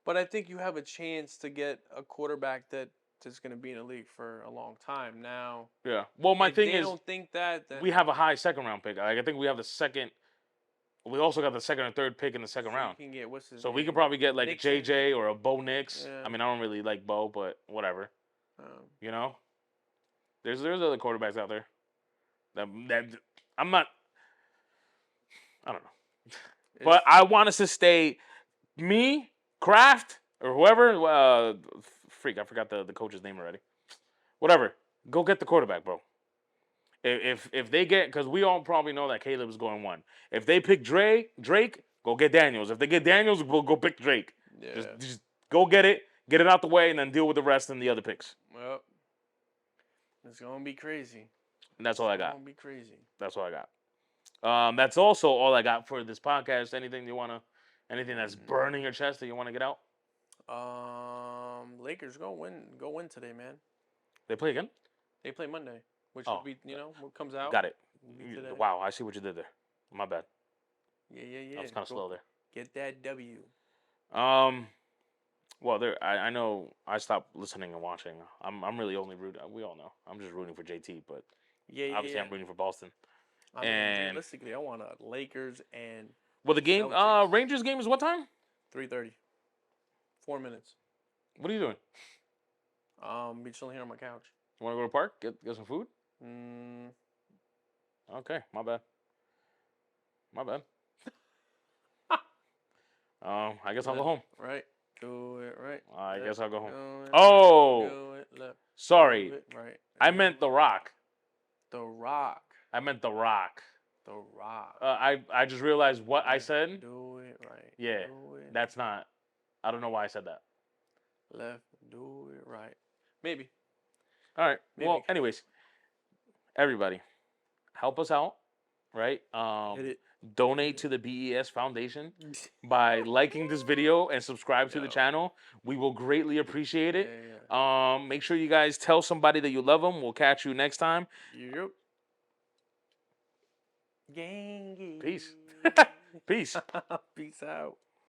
But I think you have a chance to get a quarterback that is going to be in the league for a long time now. Yeah. Well, my thing is, they don't think that. Then we have a high 2nd round pick. Like, I think we have the 2nd. We also got the 2nd and 3rd pick in the 2nd round. You can get so we could probably get like Nixon. JJ or a Bo Nix. Yeah. I mean, I don't really like Bo, but whatever. There's other quarterbacks out there that I'm not. I don't know. But I want us to stay me, Kraft, or whoever. Freak, I forgot the coach's name already. Whatever. Go get the quarterback, bro. If they get, because we all probably know that Caleb is going 1. If they pick Drake, go get Daniels. If they get Daniels, we'll go pick Drake. Yeah. Just go get it out the way, and then deal with the rest and the other picks. Well, it's gonna be crazy. And that's all I got. It's gonna be crazy. That's all I got. That's also all I got for this podcast. Anything that's burning your chest that you want to get out? Lakers go win today, man. They play again? They play Monday, which Oh, will be what comes out. got it. Will be today. Wow, I see what you did there. My bad. Yeah. I was kind of slow there. Get that W. Well, I know I stopped listening and watching. I'm really only rooting. We all know. I'm just rooting for JT, but obviously I'm rooting for Boston. I mean, realistically, I want Lakers and. Well, the game, Celtics. Rangers game is what time? 3:30. 4 minutes. What are you doing? Be chilling here on my couch. You want to go to the park? Get some food? Okay, my bad. I guess I'll go home. Right. Do it right. I guess I'll go home. Do it left. Sorry. Do it right. I meant The Rock. The Rock. I meant The Rock. The Rock. I just realized what I said. Do it right. Yeah, that's not. I don't know why I said that. Left. Do it right. Maybe. All right. Maybe. Well, anyways, everybody, help us out, right? Donate to the BES Foundation by liking this video and subscribe to the channel. We will greatly appreciate it. Make sure you guys tell somebody that you love them. We'll catch you next time. Yep. Gang. Peace. Peace. Peace out.